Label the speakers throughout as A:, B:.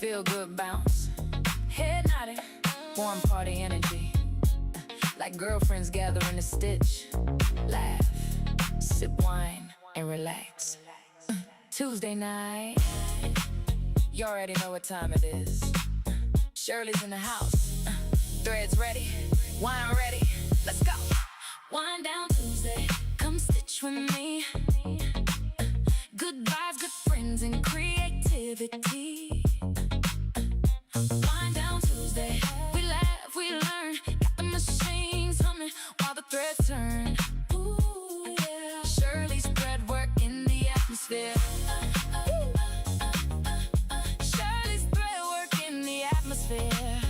A: Feel good bounce, head nodding, warm party energy. Like girlfriends gathering a stitch. Laugh, sip wine, and relax. Tuesday night, you already know what time it is. Shirley's in the house, threads ready, wine ready, let's go. Wine down Tuesday, come stitch with me. Good vibes, good friends, and creativity. Wine down Tuesday, we laugh, we learn. Got the machines humming while the threads turn. Ooh, yeah. Shirley's thread work in the atmosphere. Shirley's thread work in the atmosphere.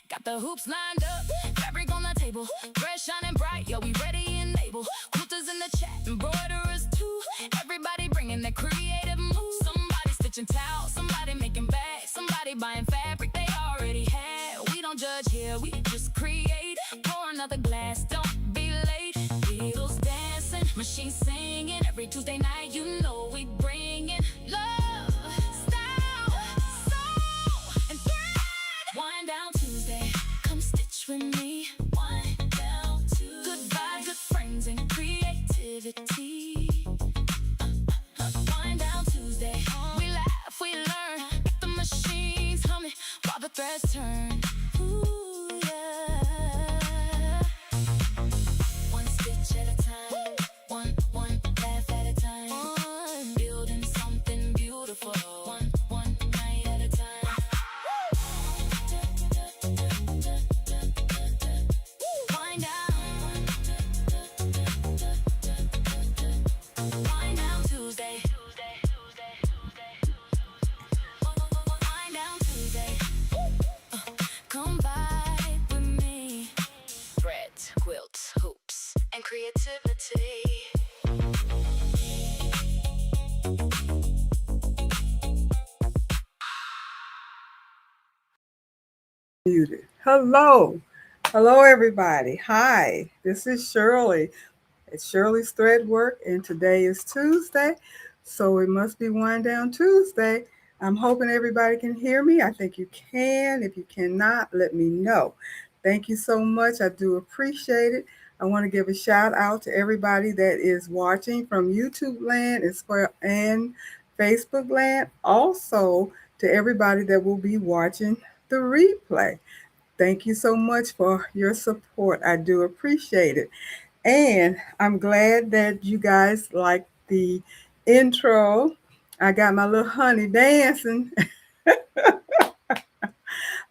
A: Got the hoops lined up, fabric on the table, thread shining bright, yo, we ready and able. Quilters in the chat, embroiderers too. Everybody bringing their creative moves. Somebody stitching towels, somebody making bags, somebody buying fabric they already had. We don't judge here, we just create. Pour another glass, don't be late. Beatles dancing, machines singing. Every Tuesday night, you know we bringing love, style, soul, and thread. Wind down Tuesday, come stitch with me. Wind down Tuesday. Good vibes, good friends, and creativity. Wind down Tuesday, we laugh, we learn. Got the machines humming while the threads turn. Ooh, yeah. One stitch at a time, one laugh at a time. Building something beautiful, one night at a time. Wind down, wind down Tuesday. Wind down Tuesday. Come vibe with me. Threads, quilts, hoops, and creativity.
B: Muted. Hello everybody. Hi, this is Shirley. It's Shirley's Thread Work, and today is Tuesday, so it must be Wind Down Tuesday. I'm hoping everybody can hear me. I think you can. If you cannot, let me know. Thank you so much. I do appreciate it. I want to give a shout out to everybody that is watching from YouTube land and Facebook land. Also to everybody that will be watching the replay. Thank you so much for your support. I do appreciate it. And I'm glad that you guys like the intro. I got my little honey dancing.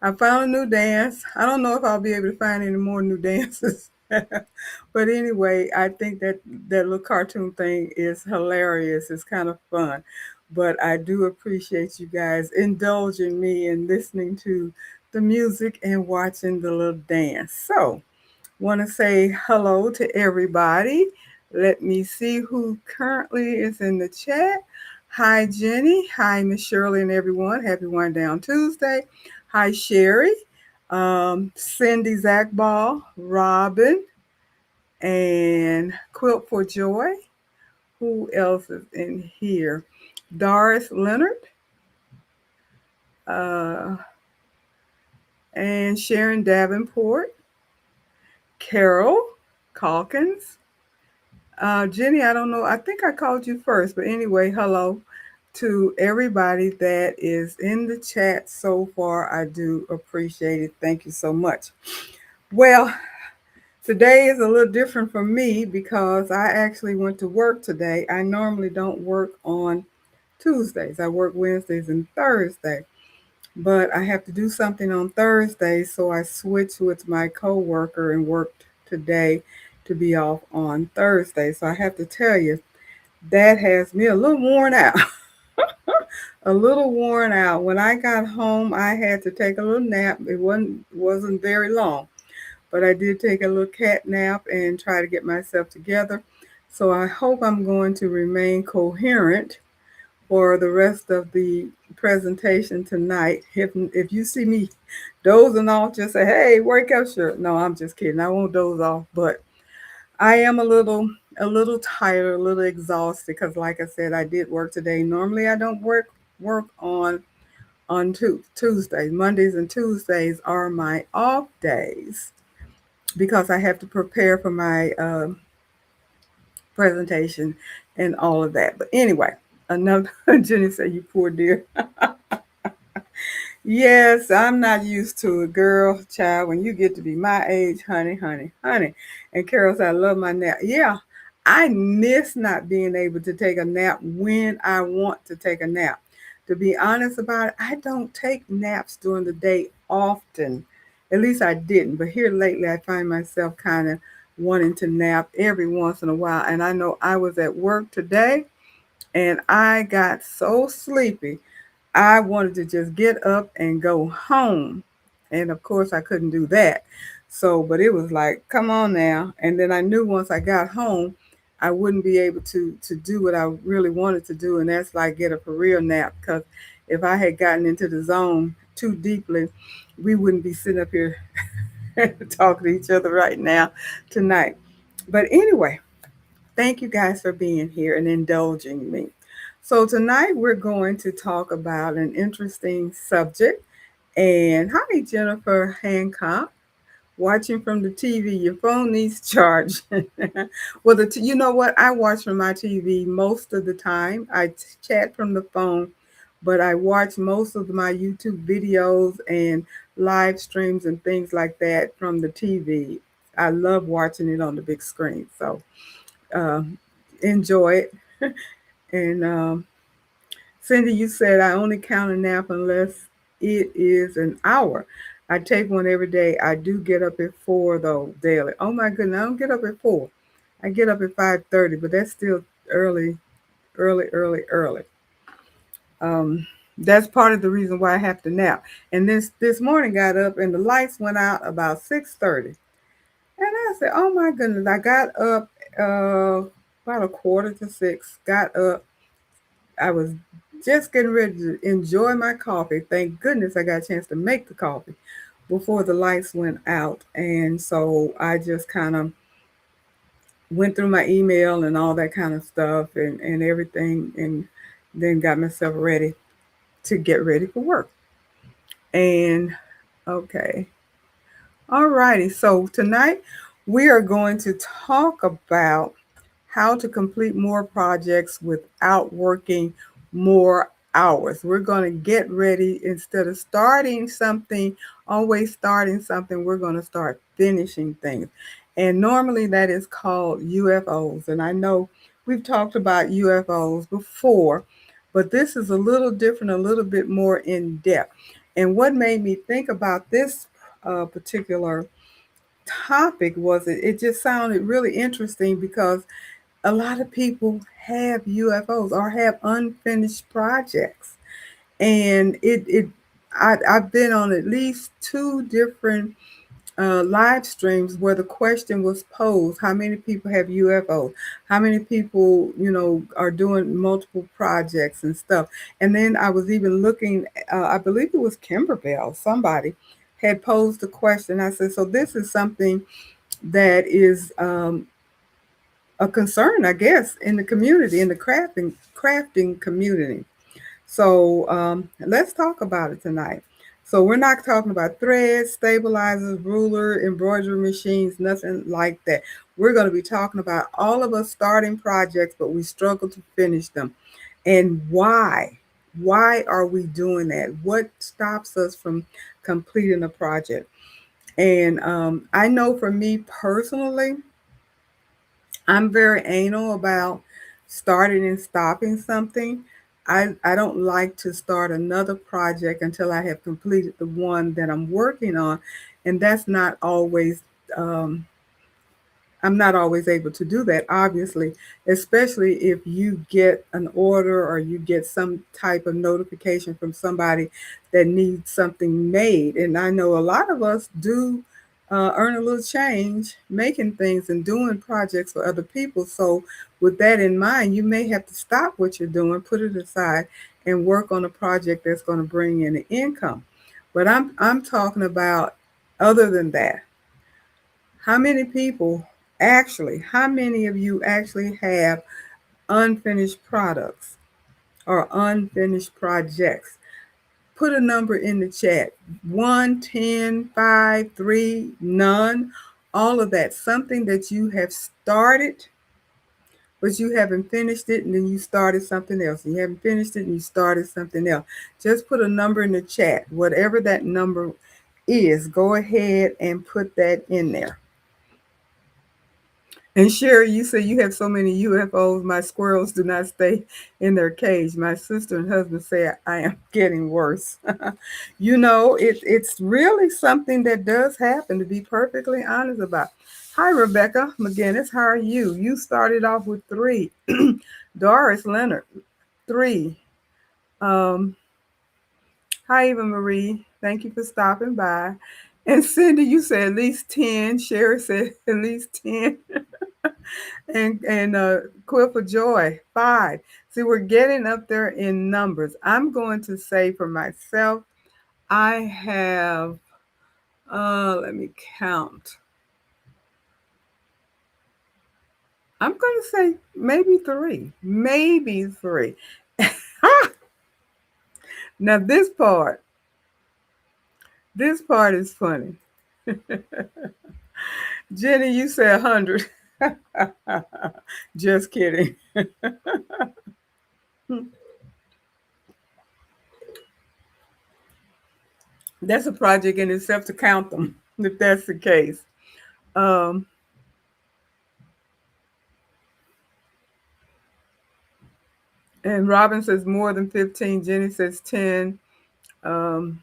B: I found a new dance. I don't know if I'll be able to find any more new dances. But anyway, I think that little cartoon thing is hilarious. It's kind of fun. But I do appreciate you guys indulging me in listening to the music and watching the little dance. So, want to say hello to everybody. Let me see who currently is in the chat. Hi, Jenny. Hi, Miss Shirley and everyone. Happy One Down Tuesday. Hi, Sherry. Cindy Zachball, Robin, and Quilt for Joy. Who else is in here? Doris Leonard. And Sharon Davenport. Carol Calkins. Jenny, I don't know. I think I called you first, but anyway, hello to everybody that is in the chat so far. I do appreciate it. Thank you so much. Well, today is a little different for me because I actually went to work today. I normally don't work on Tuesdays. I work Wednesdays and Thursdays. But I have to do something on Thursday, so I switched with my coworker and worked today to be off on Thursday. So I have to tell you, that has me a little worn out. A little worn out. When I got home, I had to take a little nap. It wasn't very long, but I did take a little cat nap and try to get myself together. So I hope I'm going to remain coherent for the rest of the presentation tonight. If you see me dozing off, just say, hey, wake up, sure. No, I'm just kidding. I won't doze off, but I am a little tired, a little exhausted because like I said, I did work today. Normally I don't work work on Tuesdays. Mondays and Tuesdays are my off days because I have to prepare for my presentation and all of that. But anyway, another Jenny said, "You poor dear." Yes, I'm not used to it, girl, child. When you get to be my age, honey, honey, honey. And Carol said, "I love my nap." Yeah, I miss not being able to take a nap when I want to take a nap. To be honest about it, I don't take naps during the day often. At least I didn't. But here lately, I find myself kind of wanting to nap every once in a while. And I know I was at work today and I got so sleepy. I wanted to just get up and go home. And of course, I couldn't do that. So, but it was like, come on now. And then I knew once I got home, I wouldn't be able to do what I really wanted to do. And that's like get a for real nap. Because if I had gotten into the zone too deeply, we wouldn't be sitting up here talking to each other right now tonight. But anyway, thank you guys for being here and indulging me. So, tonight we're going to talk about an interesting subject. And hi, Jennifer Hancock. Watching from the TV, your phone needs charge. Well, you know what? I watch from my TV most of the time. Chat from the phone, but I watch most of my YouTube videos and live streams and things like that from the TV. I love watching it on the big screen. So, um, enjoy it. And Cindy, you said I only count a nap unless it is an hour. I take one every day. I do get up at 4 though daily. Oh my goodness, I don't get up at 4. I get up at 5:30, but that's still early, early, early, early. Um, that's part of the reason why I have to nap. And this morning got up and the lights went out about 6:30. And I said, "Oh my goodness!" I got up about a quarter to 6. Got up. I was just getting ready to enjoy my coffee. Thank goodness I got a chance to make the coffee before the lights went out. And so I just kind of went through my email and all that kind of stuff and everything and then got myself ready to get ready for work. And okay. All righty. So tonight we are going to talk about how to complete more projects without working more hours. We're going to get ready instead of starting something, always starting something, we're going to start finishing things. And normally that is called UFOs. And I know we've talked about UFOs before, but this is a little different, a little bit more in depth. And what made me think about this particular topic was it just sounded really interesting because a lot of people have UFOs or have unfinished projects. And I've been on at least two different live streams where the question was posed: how many people have UFOs? How many people, are doing multiple projects and stuff? And then I was even looking, I believe it was Kimberbell, somebody had posed the question. I said, so this is something that is a concern, I guess, in the community, in the crafting community. So let's talk about it tonight. So we're not talking about threads, stabilizers, ruler, embroidery machines, nothing like that. We're going to be talking about all of us starting projects, but we struggle to finish them. And why? Why are we doing that? What stops us from completing a project? And I know for me personally, I'm very anal about starting and stopping something. I don't like to start another project until I have completed the one that I'm working on. And that's not always um, I'm not always able to do that, obviously, especially if you get an order or you get some type of notification from somebody that needs something made. And I know a lot of us do earn a little change making things and doing projects for other people. So, with that in mind, you may have to stop what you're doing, put it aside, and work on a project that's going to bring in an income. But I'm talking about other than that. How many of you actually have unfinished products or unfinished projects. Put a number in the chat. 1, 10, 5, 3, none. All of that. Something that you have started, but you haven't finished it, and then you started something else. You haven't finished it, and you started something else. Just put a number in the chat. Whatever that number is, go ahead and put that in there. And Sherry, you say you have so many UFOs, my squirrels do not stay in their cage. My sister and husband say I am getting worse. It's really something that does happen, to be perfectly honest about. Hi, Rebecca McGinnis. How are you? You started off with 3. Doris Leonard, 3. Um, Hi, Eva Marie. Thank you for stopping by. And Cindy, you said at least 10. Sherry said at least 10. And Quill for Joy, 5. See, we're getting up there in numbers. I'm going to say for myself, I have, let me count. I'm going to say maybe 3. Maybe 3. Now, this part is funny. Jenny, you said 100. Just kidding. That's a project in itself to count them, if that's the case. Um, and Robin says more than 15. Jenny says 10. Um,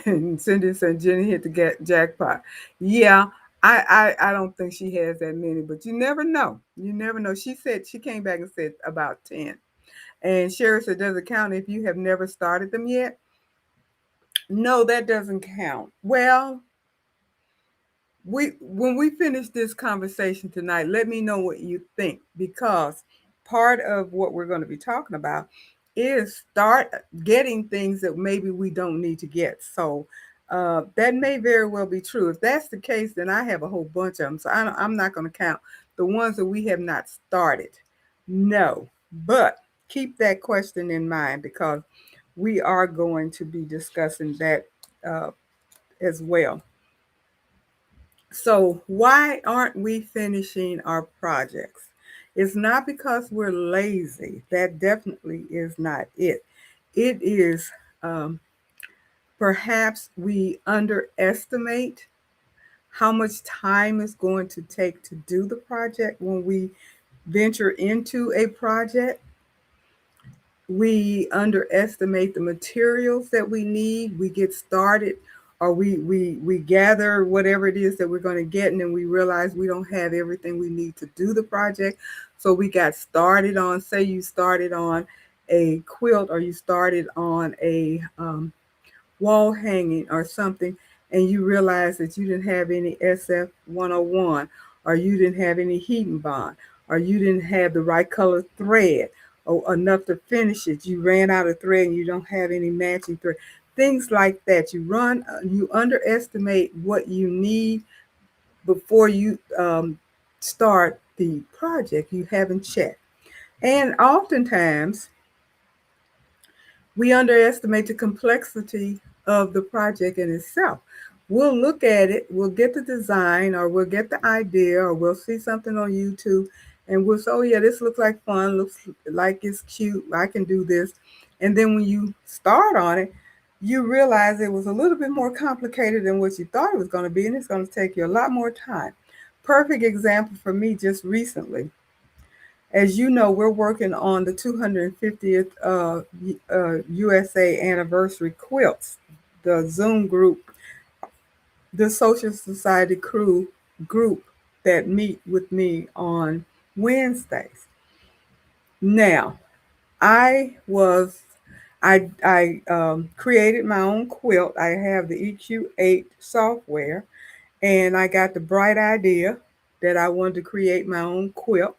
B: and Cindy said Jenny hit the jackpot. Yeah, I don't think she has that many, but you never know. You never know. She said she came back and said about 10. And Sherry said, does it count if you have never started them yet? No, that doesn't count. Well, when we finish this conversation tonight, let me know what you think, because part of what we're going to be talking about is start getting things that maybe we don't need to get. So that may very well be true. If that's the case, then I have a whole bunch of them. So I'm not going to count the ones that we have not started. No, but keep that question in mind, because we are going to be discussing that uh, as well. So, why aren't we finishing our projects? It's not because we're lazy. That definitely is not it. It is um, perhaps we underestimate how much time it's going to take to do the project. When we venture into a project, we underestimate the materials that we need. We get started, or we gather whatever it is that we're going to get, and then we realize we don't have everything we need to do the project. So we got started on, say you started on a quilt, or you started on a wall hanging or something, and you realize that you didn't have any SF 101, or you didn't have any heating bond, or you didn't have the right color thread or enough to finish it. You ran out of thread and you don't have any matching thread. Things like that. You underestimate what you need before you start the project. You haven't checked. And oftentimes, we underestimate the complexity of the project in itself. We'll look at it, we'll get the design, or we'll get the idea, or we'll see something on YouTube, and we'll say, oh, yeah, this looks like fun, looks like it's cute, I can do this. And then when you start on it, you realize it was a little bit more complicated than what you thought it was going to be, and it's going to take you a lot more time. Perfect example for me just recently. As you know, we're working on the 250th USA anniversary quilts. The Zoom group, the Social Society crew group that meet with me on Wednesdays. Now, I was I created my own quilt. I have the EQ8 software, and I got the bright idea that I wanted to create my own quilt,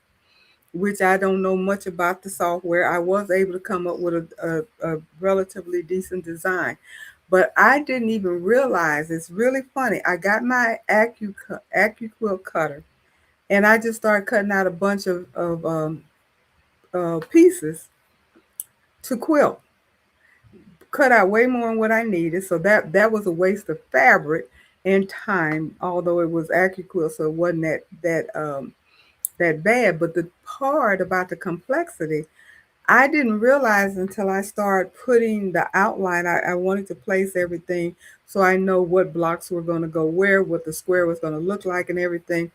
B: which I don't know much about the software. I was able to come up with a relatively decent design, but I didn't even realize, it's really funny. I got my AccuQuilt cutter, and I just started cutting out a bunch of pieces to quilt. Cut out way more than what I needed, so that was a waste of fabric and time. Although it was AccuQuilt, so it wasn't that bad. But the part about the complexity, I didn't realize until I started putting the outline. I wanted to place everything so I know what blocks were going to go where, what the square was going to look like, and everything.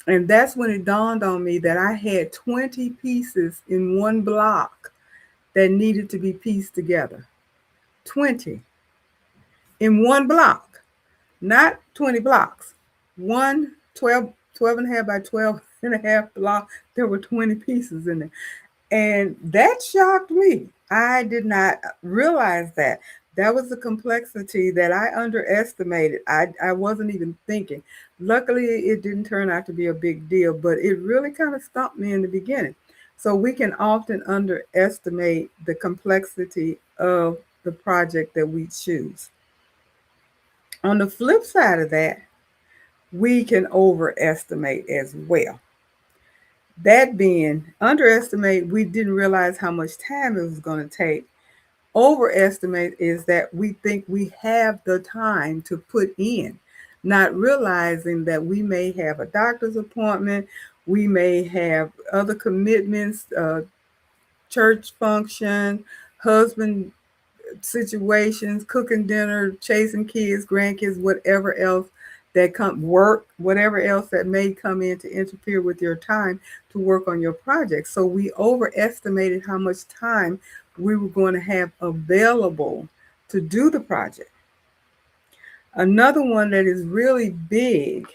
B: And that's when it dawned on me that I had 20 pieces in one block that needed to be pieced together. 20 in one block, not 20 blocks. One 12 and a half by 12 and a half block. There were 20 pieces in there. And that shocked me. I did not realize that. That was the complexity that I underestimated. I wasn't even thinking. Luckily, it didn't turn out to be a big deal, but it really kind of stumped me in the beginning. So we can often underestimate the complexity of the project that we choose. On the flip side of that, we can overestimate as well. That being underestimate, we didn't realize how much time it was going to take. Overestimate is that we think we have the time to put in, not realizing that we may have a doctor's appointment, we may have other commitments, church function, husband situations, cooking dinner, chasing kids, grandkids, whatever else that come work, whatever else that may come in to interfere with your time to work on your project. So we overestimated how much time we were going to have available to do the project. Another one that is really big,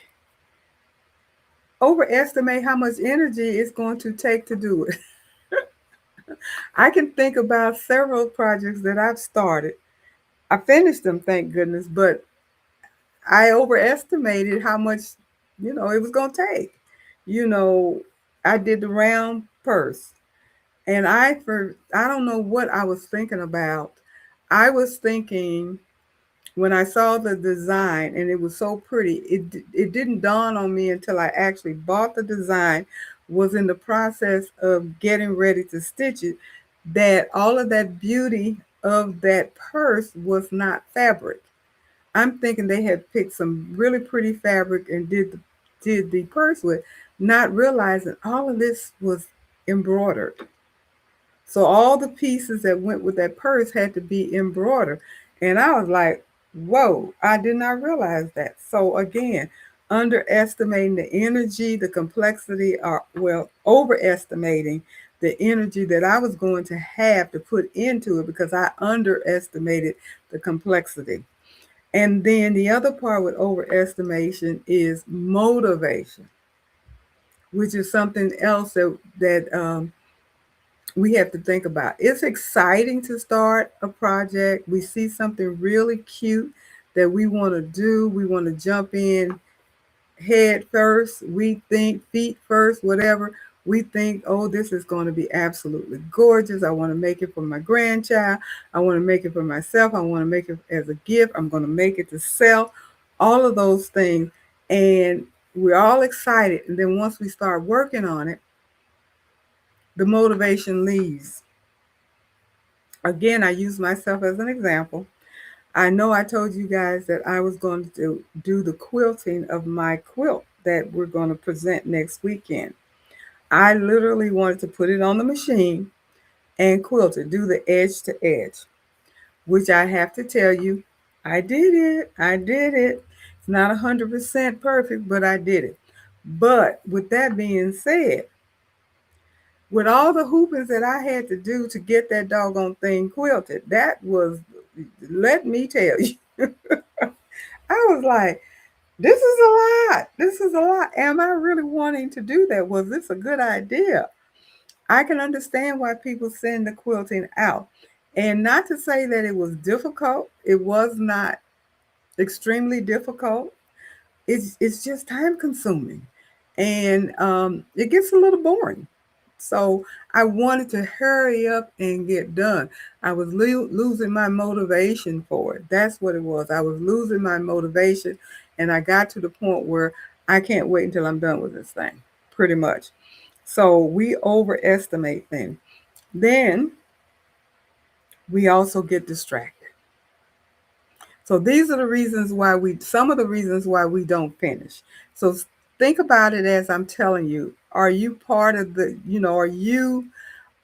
B: overestimate how much energy it's going to take to do it. I can think about several projects that I've started. I finished them, thank goodness, but I overestimated how much, it was going to take. You know, I did the round purse, and I don't know what I was thinking about. I was thinking when I saw the design and it was so pretty, it didn't dawn on me until I actually bought the design, was in the process of getting ready to stitch it, that all of that beauty of that purse was not fabric. I'm thinking they had picked some really pretty fabric and did the purse with, not realizing all of this was embroidered. So all the pieces that went with that purse had to be embroidered. And I was like, whoa, I did not realize that. So again, underestimating the energy, the complexity, or well, overestimating the energy that I was going to have to put into it because I underestimated the complexity. And then the other part with overestimation is motivation, which is something else that we have to think about. It's exciting to start a project. We see something really cute that we want to do. We want to jump in head first. We think feet first, whatever. We think, oh, this is going to be absolutely gorgeous. I want to make it for my grandchild. I want to make it for myself. I want to make it as a gift. I'm going to make it to sell. All of those things. And we're all excited. And then once we start working on it, the motivation leaves. Again, I use myself as an example. I know I told you guys that I was going to do the quilting of my quilt that we're going to present next weekend. I literally wanted to put it on the machine and quilt it, do the edge to edge, which I have to tell you, I did it. I did it. It's not 100% perfect, but I did it. But with that being said, with all the hoopings that I had to do to get that doggone thing quilted, that was, let me tell you, I was like, this is a lot. This is a lot. Am I really wanting to do that? Was this a good idea? I can understand why people send the quilting out. And not to say that it was difficult, it was not extremely difficult. It's just time consuming, and it gets a little boring. So I wanted to hurry up and get done. I was losing my motivation for it. That's what it was. I was losing my motivation, and I got to the point where I can't wait until I'm done with this thing, pretty much. So we overestimate things. Then we also get distracted. So these are the reasons why some of the reasons why we don't finish. So think about it as I'm telling you. Are you part of are you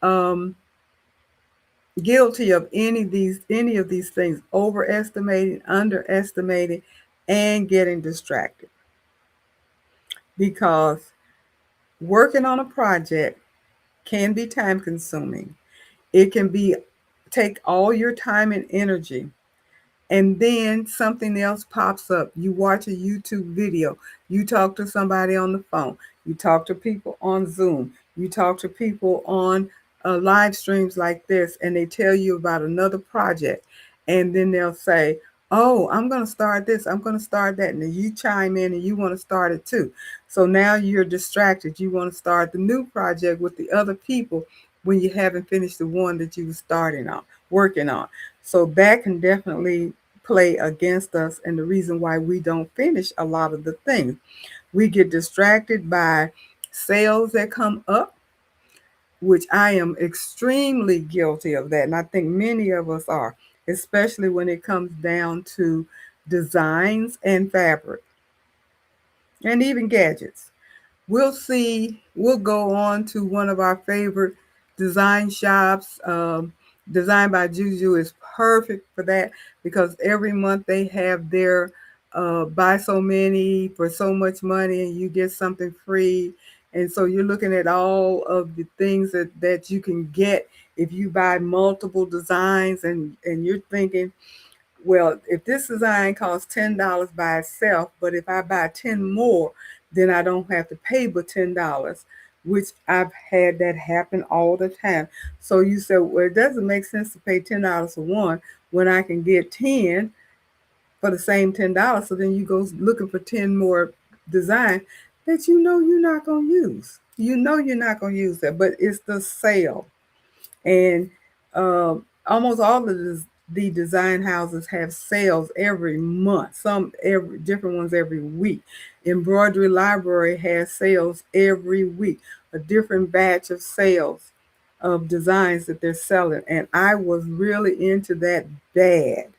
B: um, guilty of any of these things, overestimating, underestimating, and getting distracted? Because working on a project can be time consuming. It can be take all your time and energy, and then something else pops up. You watch a YouTube video, you talk to somebody on the phone, you talk to people on Zoom, you talk to people on live streams like this, and they tell you about another project. And then they'll say, oh, I'm going to start this, I'm going to start that. And then you chime in and you want to start it too. So now you're distracted. You want to start the new project with the other people when you haven't finished the one that you were working on. So that can definitely play against us, and the reason why we don't finish a lot of the things. We get distracted by sales that come up, which I am extremely guilty of that. And I think many of us are, especially when it comes down to designs and fabric and even gadgets. We'll go on to one of our favorite design shops. Designed by Juju is perfect for that, because every month they have their buy so many for so much money and you get something free. And so you're looking at all of the things that you can get if you buy multiple designs, and you're thinking, well, if this design costs $10 by itself, but if I buy 10 more, then I don't have to pay but $10, which I've had that happen all the time. So you say, well, it doesn't make sense to pay $10 for one when I can get 10 for the same $10. So then you go looking for 10 more design that you're not going to use. You know you're not going to use that, but it's the sale. And almost all of the design houses have sales every month, some every different ones every week. Embroidery Library has sales every week, a different batch of sales of designs that they're selling. And I was really into that bad.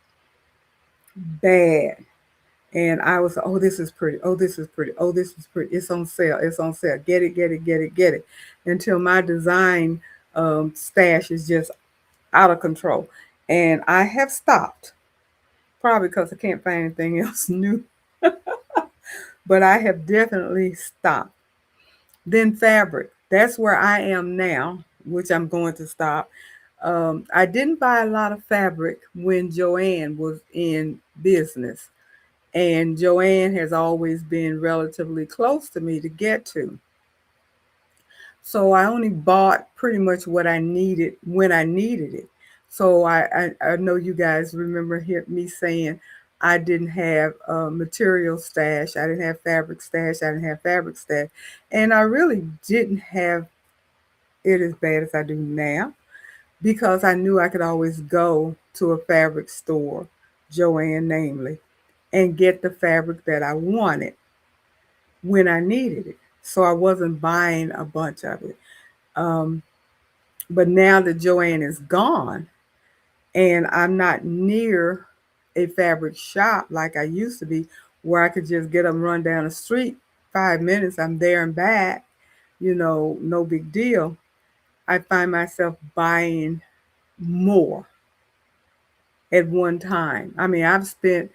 B: And I was, oh, this is pretty. Oh, this is pretty. Oh, this is pretty. It's on sale. It's on sale. Get it, get it, get it, get it. Until my design stash is just out of control. And I have stopped, probably because I can't find anything else new, but I have definitely stopped. Then fabric. That's where I am now, which I'm going to stop. I didn't buy a lot of fabric when Joanne was in business. And Joanne has always been relatively close to me to get to. So I only bought pretty much what I needed when I needed it. So I know you guys remember me saying I didn't have a material stash, I didn't have fabric stash, I didn't have fabric stash. And I really didn't have it as bad as I do now, because I knew I could always go to a fabric store, Joanne namely, and get the fabric that I wanted when I needed it. So I wasn't buying a bunch of it. Um, but now that Joanne is gone and I'm not near a fabric shop like I used to be, where I could just get up and run down the street, 5 minutes, I'm there and back, no big deal. I find myself buying more at one time. I mean, I've spent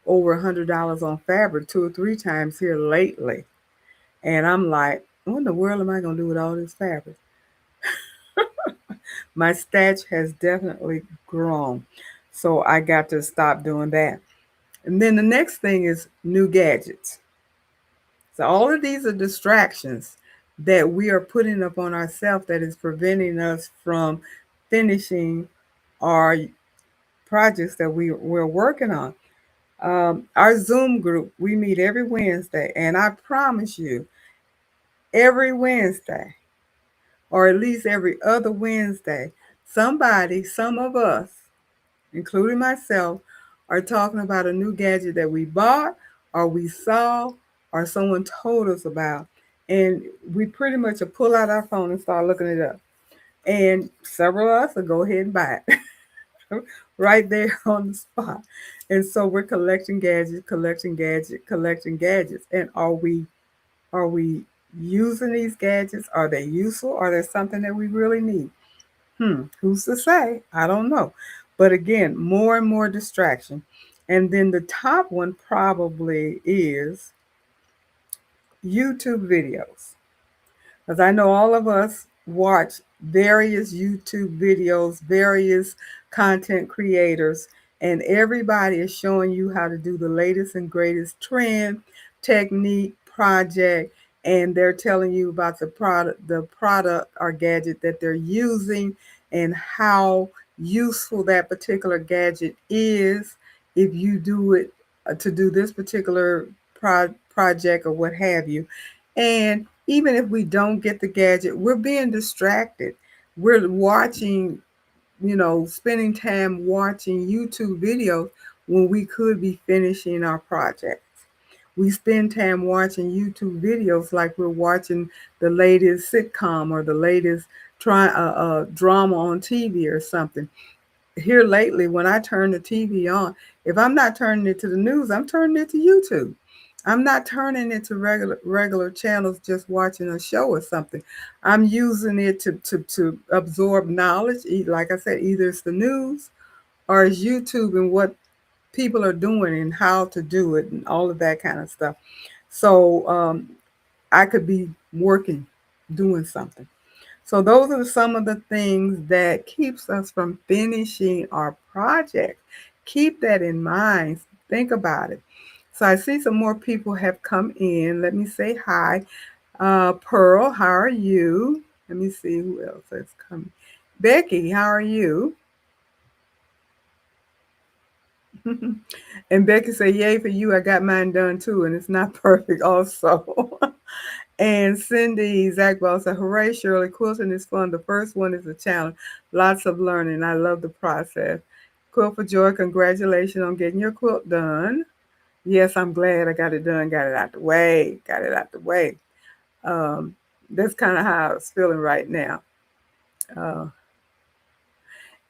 B: over $100 on fabric 2 or 3 times here lately. And I'm like, what in the world am I going to do with all this fabric? My stash has definitely grown. So I got to stop doing that. And then the next thing is new gadgets. So all of these are distractions that we are putting up on ourselves that is preventing us from finishing our projects that we're working on. Our Zoom group, we meet every Wednesday. And I promise you, every Wednesday, or at least every other Wednesday, some of us, including myself, are talking about a new gadget that we bought or we saw or someone told us about. And we pretty much will pull out our phone and start looking it up. And several of us will go ahead and buy it right there on the spot. And so we're collecting gadgets, collecting gadgets, collecting gadgets. And are we using these gadgets? Are they useful? Are they something that we really need? Who's to say? I don't know. But again, more and more distraction. And then the top one probably is YouTube videos. Because I know all of us watch various YouTube videos, various content creators, and everybody is showing you how to do the latest and greatest trend, technique, project, and they're telling you about the product or gadget that they're using and how useful that particular gadget is if you do it to do this particular project or what have you. And even if we don't get the gadget, we're being distracted. We're watching, spending time watching YouTube videos when we could be finishing our projects. We spend time watching YouTube videos like we're watching the latest sitcom or the latest drama on TV or something. Here lately, when I turn the TV on, if I'm not turning it to the news, I'm turning it to YouTube. I'm not turning it to regular channels just watching a show or something. I'm using it to absorb knowledge. Like I said, either it's the news or it's YouTube and what people are doing and how to do it and all of that kind of stuff. So I could be working, doing something. So those are some of the things that keeps us from finishing our project. Keep that in mind. Think about it. So I see some more people have come in. Let me say hi. Pearl, how are you? Let me see who else has come. Becky, how are you? And Becky said, yay for you. I got mine done too, and it's not perfect also. And Cindy Zachbell said, hooray, Shirley, quilting is fun. The first one is a challenge. Lots of learning. I love the process. Quilt for Joy, congratulations on getting your quilt done. Yes, I'm glad I got it done, got it out the way, got it out the way. Um, that's kind of how I was feeling right now. Uh,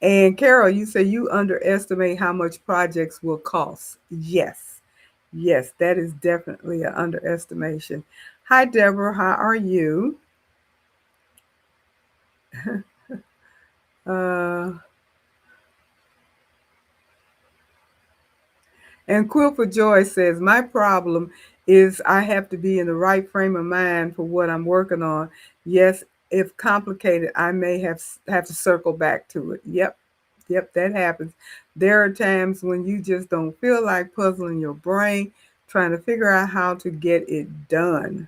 B: and Carol, you say you underestimate how much projects will cost. Yes, yes, that is definitely an underestimation. Hi, Deborah, how are you? Uh, And Quill for Joy says, my problem is I have to be in the right frame of mind for what I'm working on. Yes, if complicated, I may have to circle back to it. Yep, yep, that happens. There are times when you just don't feel like puzzling your brain, trying to figure out how to get it done.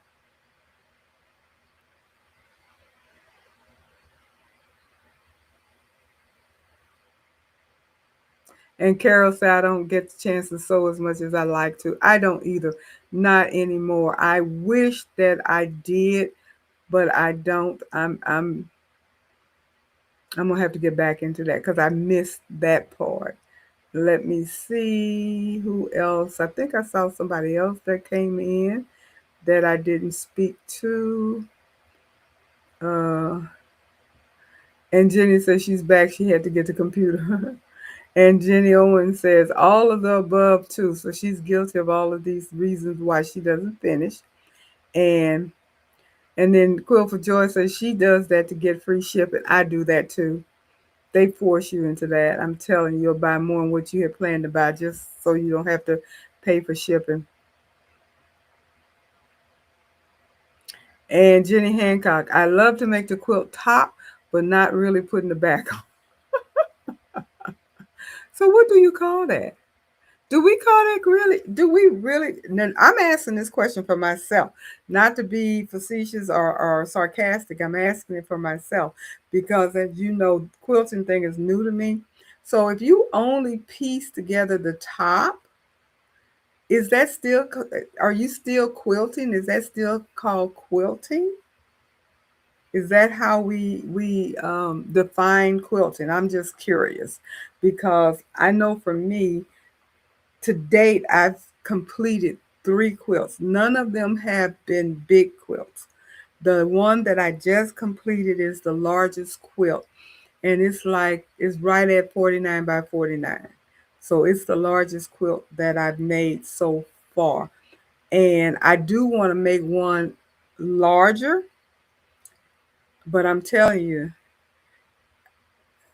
B: And Carol said, I don't get the chance to sew as much as I like to. I don't either. Not anymore. I wish that I did, but I don't. I'm gonna have to get back into that because I missed that part. Let me see who else. I think I saw somebody else that came in that I didn't speak to. Uh, and Jenny says she's back. She had to get the computer. And Jenny Owens says all of the above too. So she's guilty of all of these reasons why she doesn't finish. And and then Quill for Joy says she does that to get free shipping. I do that too. They force you into that. I'm telling you, you'll buy more than what you had planned to buy just so you don't have to pay for shipping. And Jenny Hancock, I love to make the quilt top, but not really putting the back on. So what do you call that? Do we call that really? Do we really? Now, I'm asking this question for myself, not to be facetious or sarcastic. I'm asking it for myself because, as you know, quilting thing is new to me. So if you only piece together the top, is that still? Are you still quilting? Is that still called quilting? Is that how we define quilting? I'm just curious because I know for me, to date, I've completed 3 quilts. None of them have been big quilts. The one that I just completed is the largest quilt, and it's right at 49 by 49. So it's the largest quilt that I've made so far. And I do want to make one larger, but I'm telling you,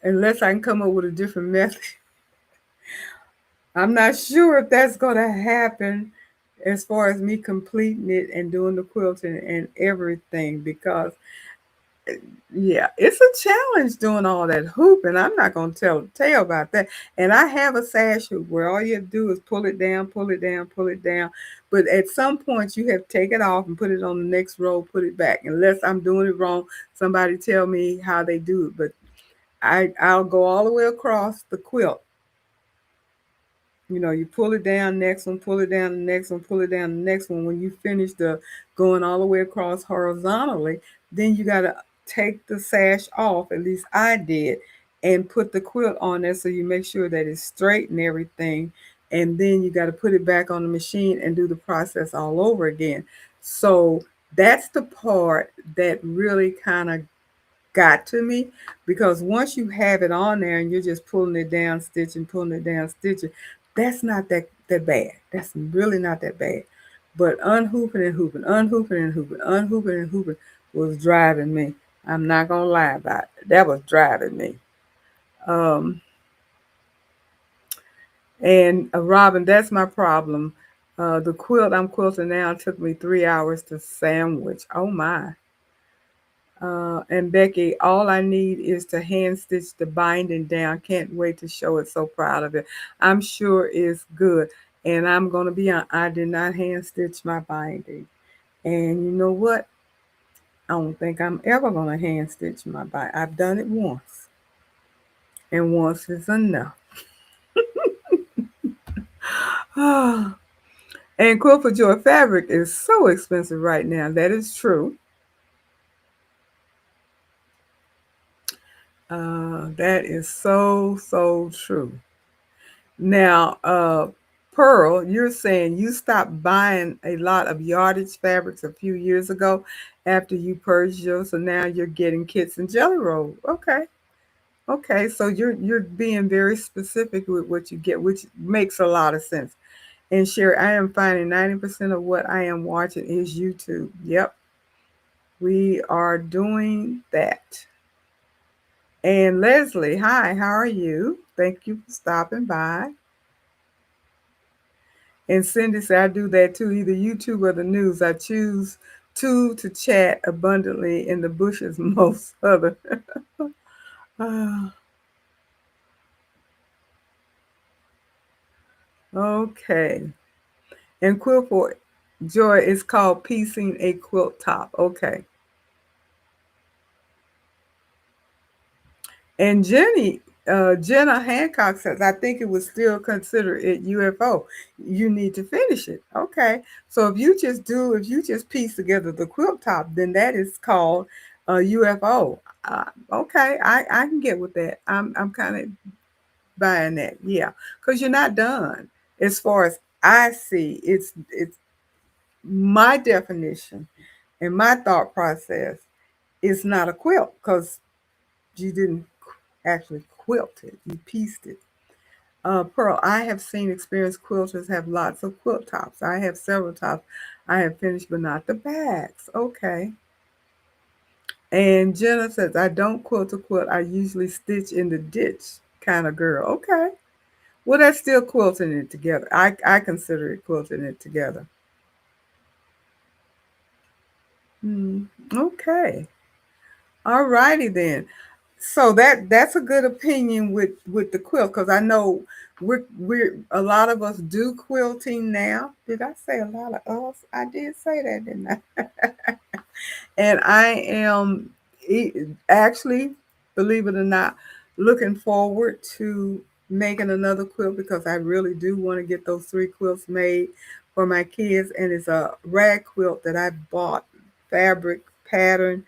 B: unless I can come up with a different method, I'm not sure if that's going to happen as far as me completing it and doing the quilting and everything, because yeah, it's a challenge doing all that hooping. I'm not gonna tell a tale about that. And I have a sash hoop where all you have to do is pull it down, pull it down, pull it down. But at some point you have to take it off and put it on the next row, put it back. Unless I'm doing it wrong, somebody tell me how they do it. But I'll go all the way across the quilt. You pull it down, next one, pull it down, the next one, pull it down, the next one. When you finish the going all the way across horizontally, then you got to take the sash off, at least I did, and put the quilt on there so you make sure that it's straight and everything. And then you got to put it back on the machine and do the process all over again. So that's the part that really kind of got to me, because once you have it on there and you're just pulling it down, stitching, pulling it down, stitching, that's not that bad. That's really not that bad. But unhooping and hooping, unhooping and hooping, unhooping and hooping was driving me. I'm not gonna lie about it. That was driving me. Um, and Robin, that's my problem. The quilt I'm quilting now took me 3 hours to sandwich. Oh my. And Becky, all I need is to hand stitch the binding down. Can't wait to show it. So proud of it. I'm sure it's good. And I'm going to be on, I did not hand stitch my binding. And you know what? I don't think I'm ever going to hand stitch my binding. I've done it once, and once is enough. And Quilt for Joy fabric is so expensive right now. That is true. That is so, so true. Now, Pearl, you're saying you stopped buying a lot of yardage fabrics a few years ago after you purged yours, so now you're getting kits and jelly roll. Okay. Okay, so you're being very specific with what you get, which makes a lot of sense. And Sherry, I am finding 90% of what I am watching is YouTube. Yep, we are doing that. And Leslie, hi, how are you? Thank you for stopping by. And Cindy said, I do that too, either YouTube or the news. I choose two to chat abundantly in the bushes most other. Ah, okay. And quilt for joy is called piecing a quilt top. Okay. And Jenna Hancock says, I think it would still consider it UFO. You need to finish it. Okay. So if you just piece together the quilt top, then that is called a UFO. Okay. I can get with that. I'm kind of buying that. Yeah. Because you're not done. As far as I see, it's my definition and my thought process is not a quilt because you didn't actually quilted. You pieced it. Pearl, I have seen experienced quilters have lots of quilt tops. I have several tops I have finished, but not the backs. Okay. And Jenna says, I don't quilt a quilt. I usually stitch in the ditch kind of girl. Okay. Well, that's still quilting it together. I consider it quilting it together. Okay. All righty then. So that's a good opinion with the quilt, because I know we're a lot of us do quilting now. Did I say a lot of us? I did say that, didn't I? And I am actually, believe it or not, looking forward to making another quilt, because I really do want to get those 3 quilts made for my kids. And it's a rag quilt that I bought fabric pattern.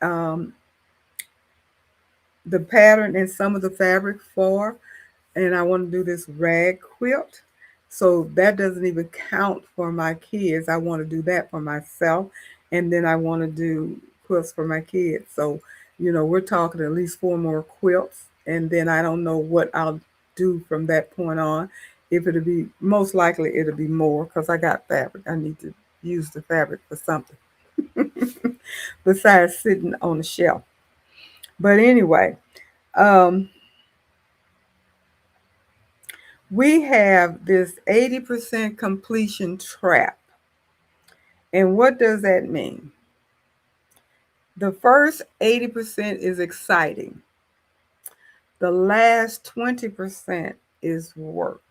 B: Um, the pattern and some of the fabric for, and I want to do this rag quilt. So that doesn't even count for my kids. I want to do that for myself. and then I want to do quilts for my kids. So, we're talking at least 4 more quilts, and then I don't know what I'll do from that point on. If it'll be most likely it'll be more because I got fabric. I need to use the fabric for something besides sitting on the shelf. But anyway, um, we have this 80% completion trap. And what does that mean? The first 80% is exciting. The last 20% is work.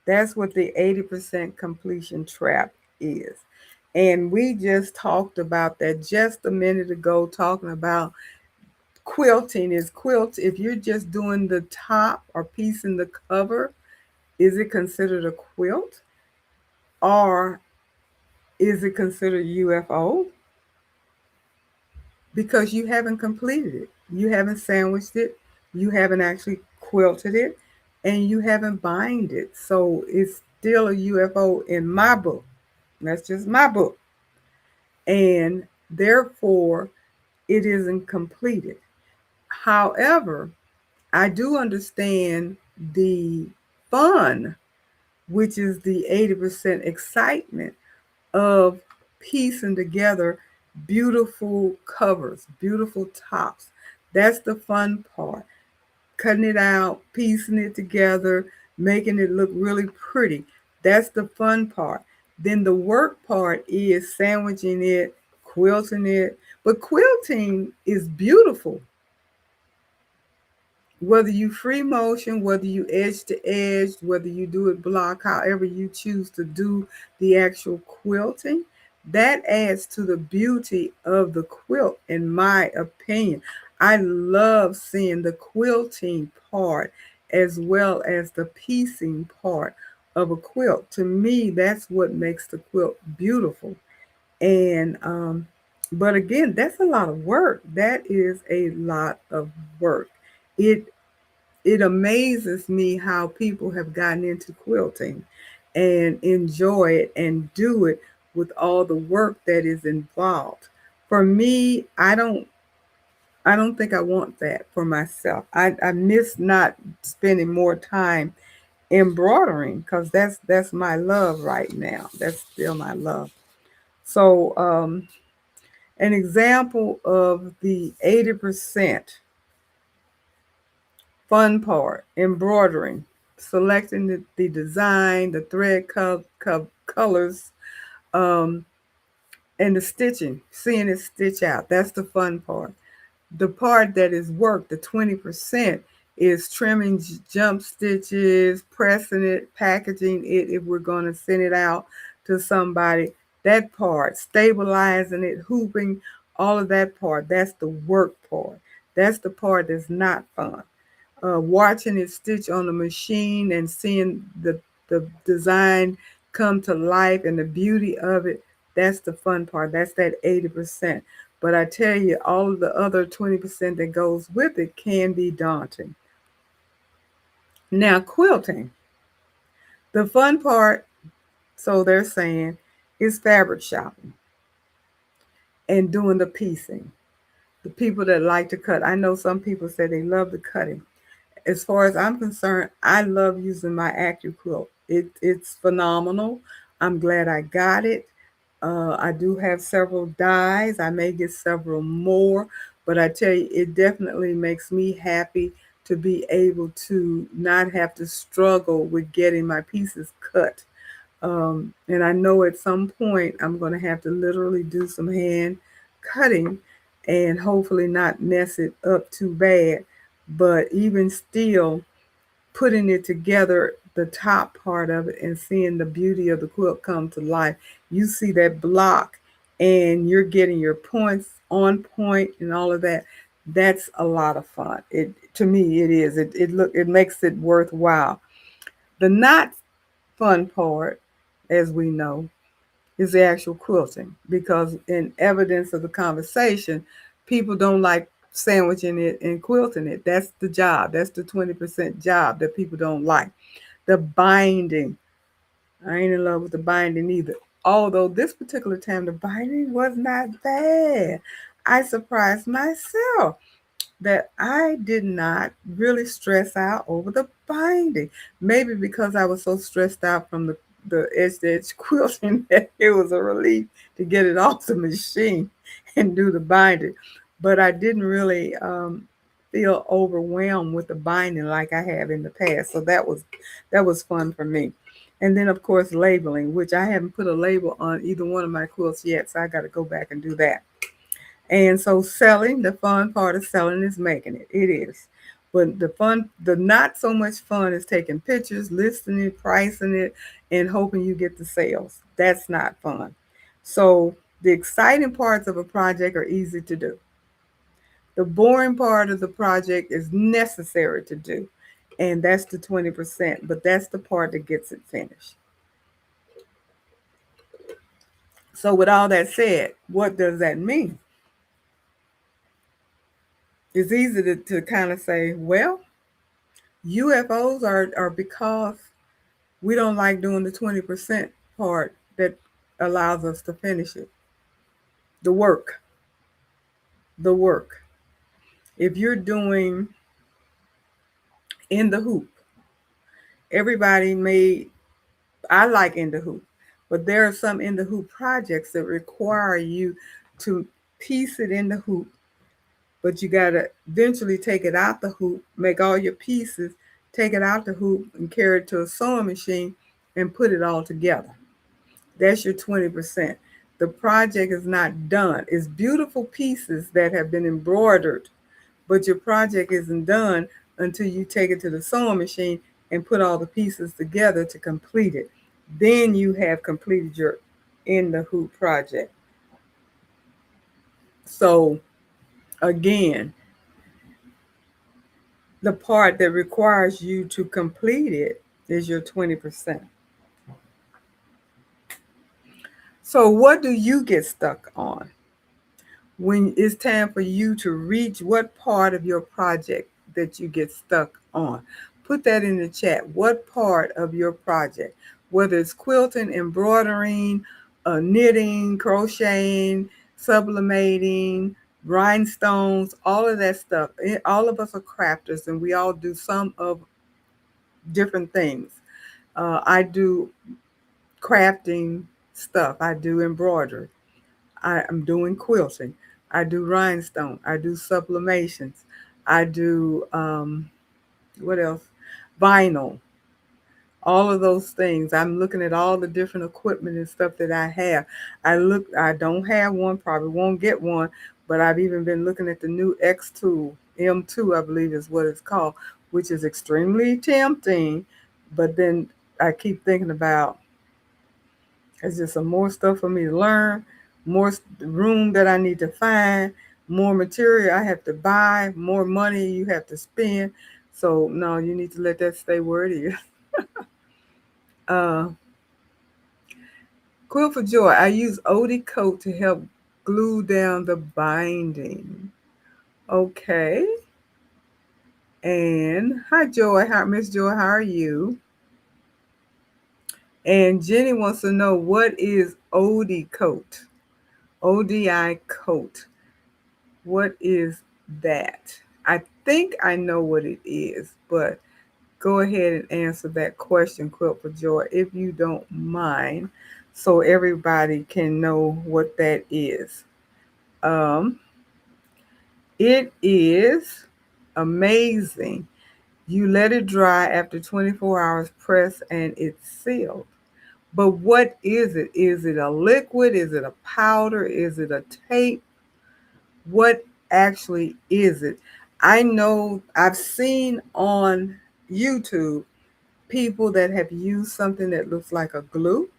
B: That's what the 80% completion trap is. And we just talked about that just a minute ago, talking about quilting is quilt. If you're just doing the top or piecing the cover, is it considered a quilt? Or is it considered UFO? Because you haven't completed it. You haven't sandwiched it. You haven't actually quilted it. And you haven't bind it. So it's still a UFO in my book. That's just my book. And therefore, it isn't completed. However, I do understand the fun, which is the 80% excitement of piecing together beautiful covers, beautiful tops. That's the fun part. Cutting it out, piecing it together, making it look really pretty. That's the fun part. Then the work part is sandwiching it, quilting it. But quilting is beautiful, whether you free motion, whether you edge to edge, whether you do it block, however you choose to do the actual quilting, that adds to the beauty of the quilt, in my opinion. I love seeing the quilting part as well as the piecing part of a quilt. To me, that's what makes the quilt beautiful. And but again, that's a lot of work. That is a lot of work. It it amazes me how people have gotten into quilting and enjoy it and do it with all the work that is involved. For me, I don't think I want that for myself. I miss not spending more time embroidering because that's my love right now. That's still my love. So an example of the 80% fun part, embroidering, selecting the design, the thread colors, um, and the stitching, seeing it stitch out. That's the fun part. The part that is work, the 20%, is trimming jump stitches, pressing it, packaging it if we're going to send it out to somebody. That part, stabilizing it, hooping, all of that part, that's the work part. That's the part that's not fun. Watching it stitch on the machine and seeing the design come to life and the beauty of it, that's the fun part. That's that 80%. But I tell you, all of the other 20% that goes with it can be daunting. Now, quilting, the fun part, so they're saying, is fabric shopping and doing the piecing. The people that like to cut, I know some people say they love the cutting. As far as I'm concerned, I love using my AccuQuilt. It's phenomenal. I'm glad I got it. I do have several dies. I may get several more, but I tell you, it definitely makes me happy to be able to not have to struggle with getting my pieces cut. And I know at some point I'm going to have to literally do some hand cutting and hopefully not mess it up too bad. But even still, putting it together, the top part of it, and seeing the beauty of the quilt come to life, you see that block and you're getting your points on point and all of that. That's a lot of fun. It to me it is. It makes it worthwhile. The not fun part, as we know, is the actual quilting because in evidence of the conversation, people don't like sandwiching it and quilting it. That's the job. That's the 20% job that people don't like. The binding. I ain't in love with the binding either. Although this particular time the binding was not bad. I surprised myself that I did not really stress out over the binding. Maybe because I was so stressed out from the edge to edge quilting that it was a relief to get it off the machine and do the binding. But I didn't really feel overwhelmed with the binding like I have in the past. So that was fun for me. And then of course labeling, which I haven't put a label on either one of my quilts yet, so I got to go back and do that. And so selling, the fun part of selling is making it. It is. But the not so much fun is taking pictures, listing it, pricing it, and hoping you get the sales. That's not fun. So the exciting parts of a project are easy to do. The boring part of the project is necessary to do. And that's the 20%. But that's the part that gets it finished. So with all that said, what does that mean? It's easy to kind of say, well, UFOs are because we don't like doing the 20% part that allows us to finish it. The work, the work. If you're doing in the hoop, everybody may, I like in the hoop, but there are some in the hoop projects that require you to piece it in the hoop, but you got to eventually take it out the hoop, make all your pieces, take it out the hoop, and carry it to a sewing machine and put it all together. That's your 20%. The project is not done. It's beautiful pieces that have been embroidered, but your project isn't done until you take it to the sewing machine and put all the pieces together to complete it. Then you have completed your in the hoop project. So again, the part that requires you to complete it is your 20%. So what do you get stuck on? When it's time for you to reach what part of your project that you get stuck on. Put that in the chat. What part of your project, whether it's quilting, embroidering, knitting, crocheting, sublimating, rhinestones, all of that stuff. All of us are crafters and we all do some of different things. I do crafting stuff. I do embroidery. I'm doing quilting. I do rhinestone. I do sublimations. I do what else? Vinyl. All of those things. I'm looking at all the different equipment and stuff that I have. I don't have one, probably won't get one, but I've even been looking at the new X tool, M2, I believe is what it's called, which is extremely tempting. But then I keep thinking about it's just some more stuff for me to learn, more room that I need to find, more material I have to buy, more money you have to spend. So no, you need to let that stay where it is. Uh, Quill for Joy. I use Odie coat to help glue down the binding. Okay. And hi Joy, hi Miss Joy, how are you? And Jenny wants to know what is Odie coat? ODI coat. What is that? I think I know what it is, but go ahead and answer that question, Quilt for Joy, if you don't mind, so everybody can know what that is. Um, it is amazing. You let it dry after 24 hours, press, and it's sealed. But what is it? Is it a liquid? Is it a powder? Is it a tape? What actually is it? I know I've seen on YouTube people that have used something that looks like a glue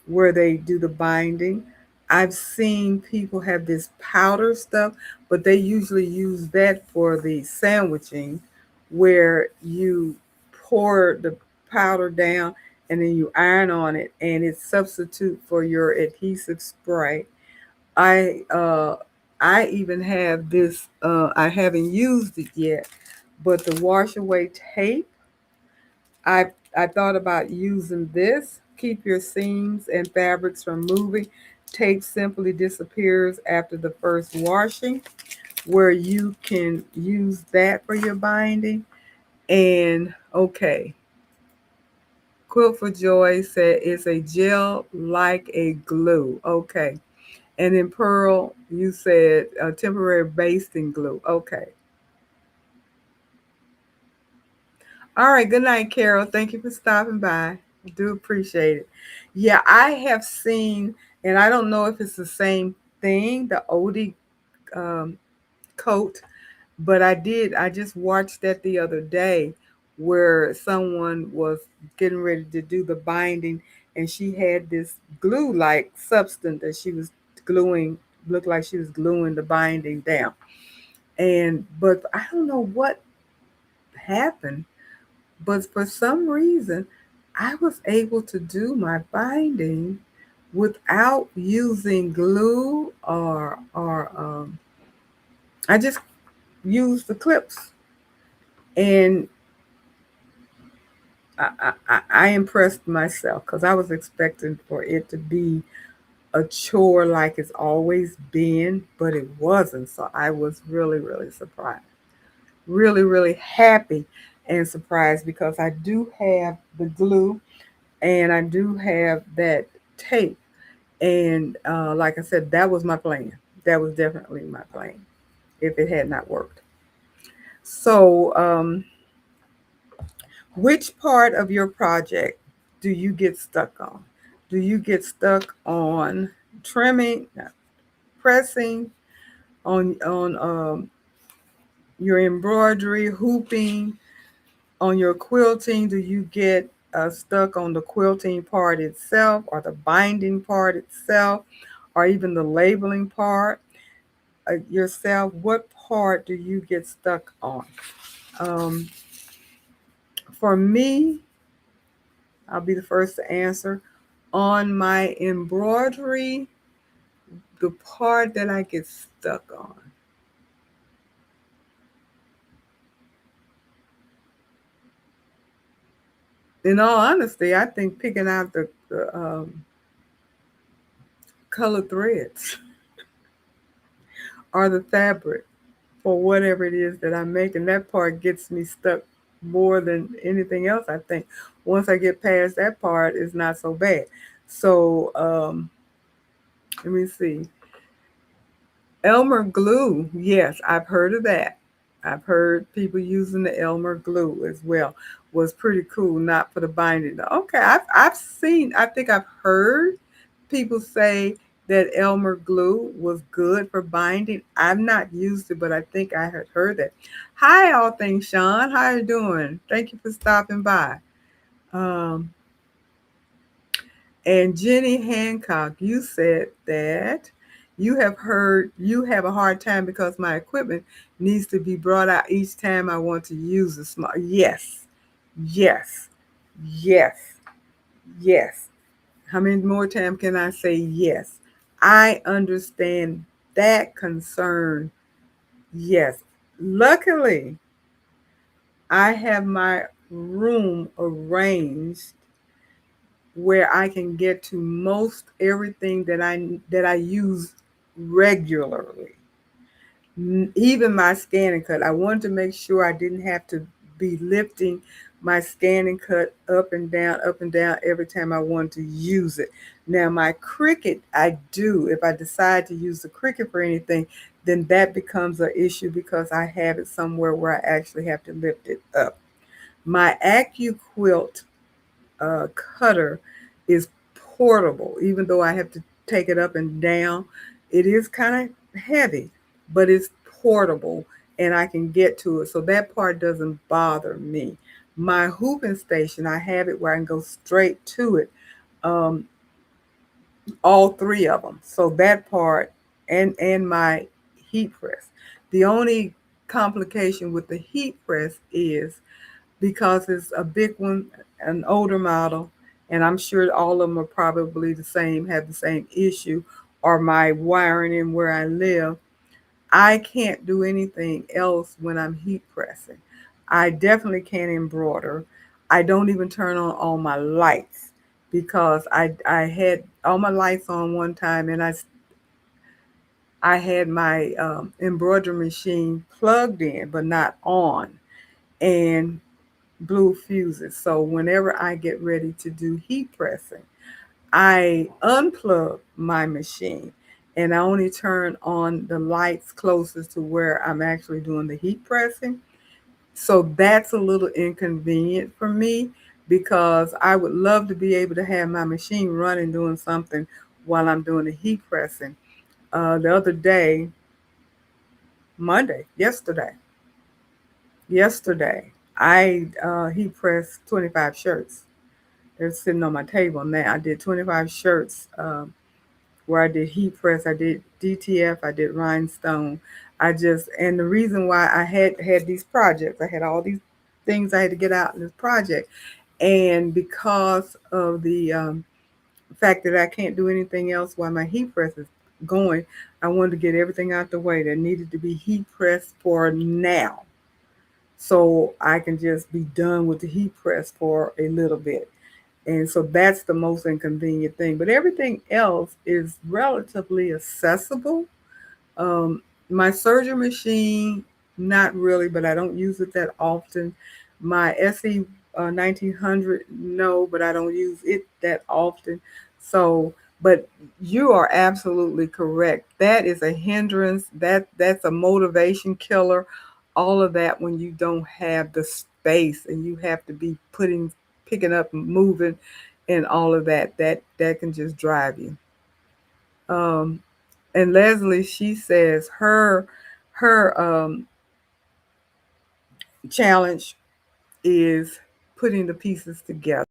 B: where they do the binding. I've seen people have this powder stuff, but they usually use that for the sandwiching where you pour the powder down and then you iron on it and it's substitute for your adhesive spray. I uh I even have this I haven't used it yet, but the wash away tape, I thought about using this, keep your seams and fabrics from moving. Tape simply disappears after the first washing, where you can use that for your binding. And okay, Quilt for Joy said it's a gel like a glue. Okay. And then Pearl, you said temporary basting glue. Okay. All right. Good night, Carol. Thank you for stopping by. I do appreciate it. Yeah, I have seen, and I don't know if it's the same thing, the Odie um, coat, but I did. I just watched that the other day where someone was getting ready to do the binding and she had this glue like substance that she was gluing, looked like she was gluing the binding down. But I don't know what happened, but for some reason I was able to do my binding without using glue or I just used the clips. And I impressed myself because I was expecting for it to be a chore like it's always been, but it wasn't. So I was really, really surprised. Really, really happy and surprised because I do have the glue and I do have that tape. And like I said, that was my plan. That was definitely my plan if it had not worked. So, which part of your project do you get stuck on? Do you get stuck on trimming, pressing, on your embroidery, hooping, on your quilting? Do you get stuck on the quilting part itself, or the binding part itself, or even the labeling part yourself? What part do you get stuck on? Um, for me, I'll be the first to answer. On my embroidery, the part that I get stuck on, in all honesty, I think picking out the color threads or the fabric for whatever it is that I'm making, that part gets me stuck more than anything else. I think once I get past that part, it's not so bad. So let me see. Elmer glue. Yes, I've heard of that. I've heard people using the Elmer glue as well. Was pretty cool, not for the binding. Okay, I've seen, I think I've heard people say that Elmer glue was good for binding. I've not used it, but I think I had heard that. Hi, all things Sean. How you doing? Thank you for stopping by. Um, and Jenny Hancock, you said that you have a hard time because my equipment needs to be brought out each time I want to use a small. Yes, yes, yes, yes. How many more times can I say yes? I understand that concern. Yes. Luckily, I have my room arranged where I can get to most everything that I use regularly. Even my scanning cut. I wanted to make sure I didn't have to be lifting my scanning cut up and down every time I wanted to use it. Now my Cricut, I do. If I decide to use the Cricut for anything, then that becomes an issue because I have it somewhere where I actually have to lift it up. My AccuQuilt cutter is portable, even though I have to take it up and down. It is kind of heavy, but it's portable and I can get to it. So that part doesn't bother me. My hooping station, I have it where I can go straight to it. Um, all three of them. So that part and my heat press. The only complication with the heat press is because it's a big one, an older model, and I'm sure all of them are probably the same, have the same issue, or my wiring in where I live. I can't do anything else when I'm heat pressing. I definitely can't embroider. I don't even turn on all my lights because I had all my lights on one time, and I had my embroidery machine plugged in but not on, and blue fuses. So whenever I get ready to do heat pressing, I unplug my machine and I only turn on the lights closest to where I'm actually doing the heat pressing. So that's a little inconvenient for me because I would love to be able to have my machine running doing something while I'm doing the heat pressing. The other day, Monday, yesterday, I heat pressed 25 shirts. They're sitting on my table now. I did 25 shirts where I did heat press, I did DTF, I did rhinestone. And the reason why I had these projects, I had all these things I had to get out in this project. And because of the fact that I can't do anything else while my heat press is going, I wanted to get everything out the way that needed to be heat pressed for now. So I can just be done with the heat press for a little bit. And so that's the most inconvenient thing. But everything else is relatively accessible. My surgery machine, not really, but I don't use it that often. My SE 1900, no, but I don't use it that often. So, but you are absolutely correct. That is a hindrance. That's a motivation killer. All of that when you don't have the space and you have to be picking up and moving, and all of that. That can just drive you. Um, and Leslie, she says her challenge is putting the pieces together.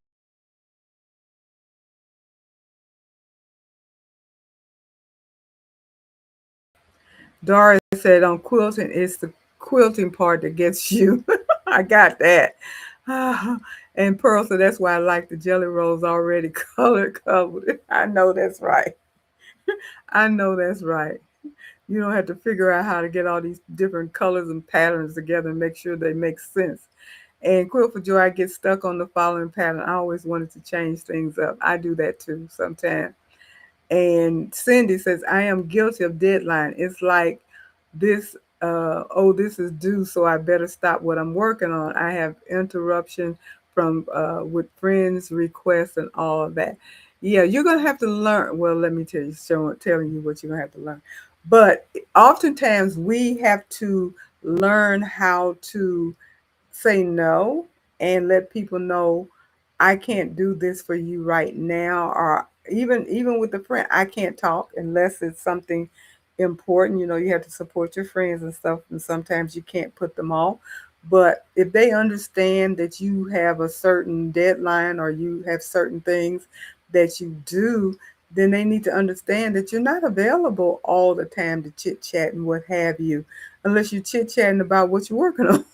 B: Doris said on quilting, it's the quilting part that gets you. I got that. And Pearl said that's why I like the jelly rolls already color covered. I know that's right. I know that's right. You don't have to figure out how to get all these different colors and patterns together and make sure they make sense. And Quill for Joy, I get stuck on the following pattern. I always wanted to change things up. I do that too sometimes. And Cindy says, I am guilty of deadline. It's like this, oh, this is due, so I better stop what I'm working on. I have interruption from with friends, requests, and all of that. Yeah, you're gonna have to learn. Well, let me tell you, telling you what you're gonna have to learn. But oftentimes we have to learn how to say no and let people know I can't do this for you right now, or even with a friend, I can't talk unless it's something important. You know, you have to support your friends and stuff, and sometimes you can't put them off. But if they understand that you have a certain deadline or you have certain things that you do, then they need to understand that you're not available all the time to chit chat and what have you, unless you're chit chatting about what you're working on.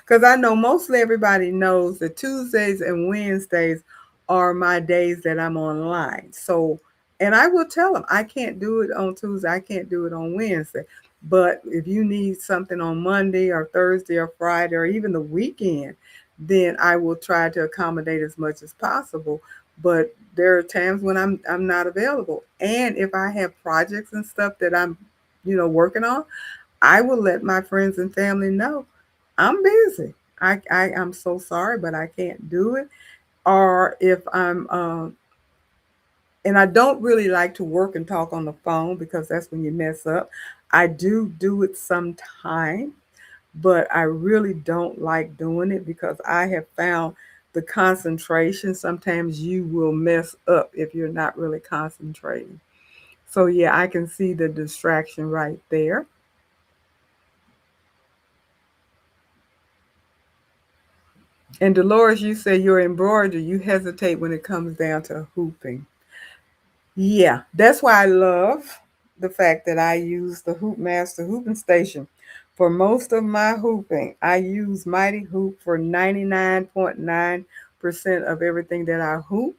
B: Because I know mostly everybody knows that Tuesdays and Wednesdays are my days that I'm online. So, and I will tell them I can't do it on Tuesday, I can't do it on Wednesday. But if you need something on Monday or Thursday or Friday or even the weekend, then I will try to accommodate as much as possible. But there are times when I'm not available. And if I have projects and stuff that I'm, working on, I will let my friends and family know I'm busy. I'm so sorry, but I can't do it. Or if and I don't really like to work and talk on the phone because that's when you mess up. I do it sometime, but I really don't like doing it because I have found the concentration. Sometimes you will mess up if you're not really concentrating. So yeah, I can see the distraction right there. And Dolores, you say your embroidery, you hesitate when it comes down to hooping. Yeah, that's why I love the fact that I use the Hoop Master hooping station. For most of my hooping, I use Mighty Hoop for 99.9% of everything that I hoop,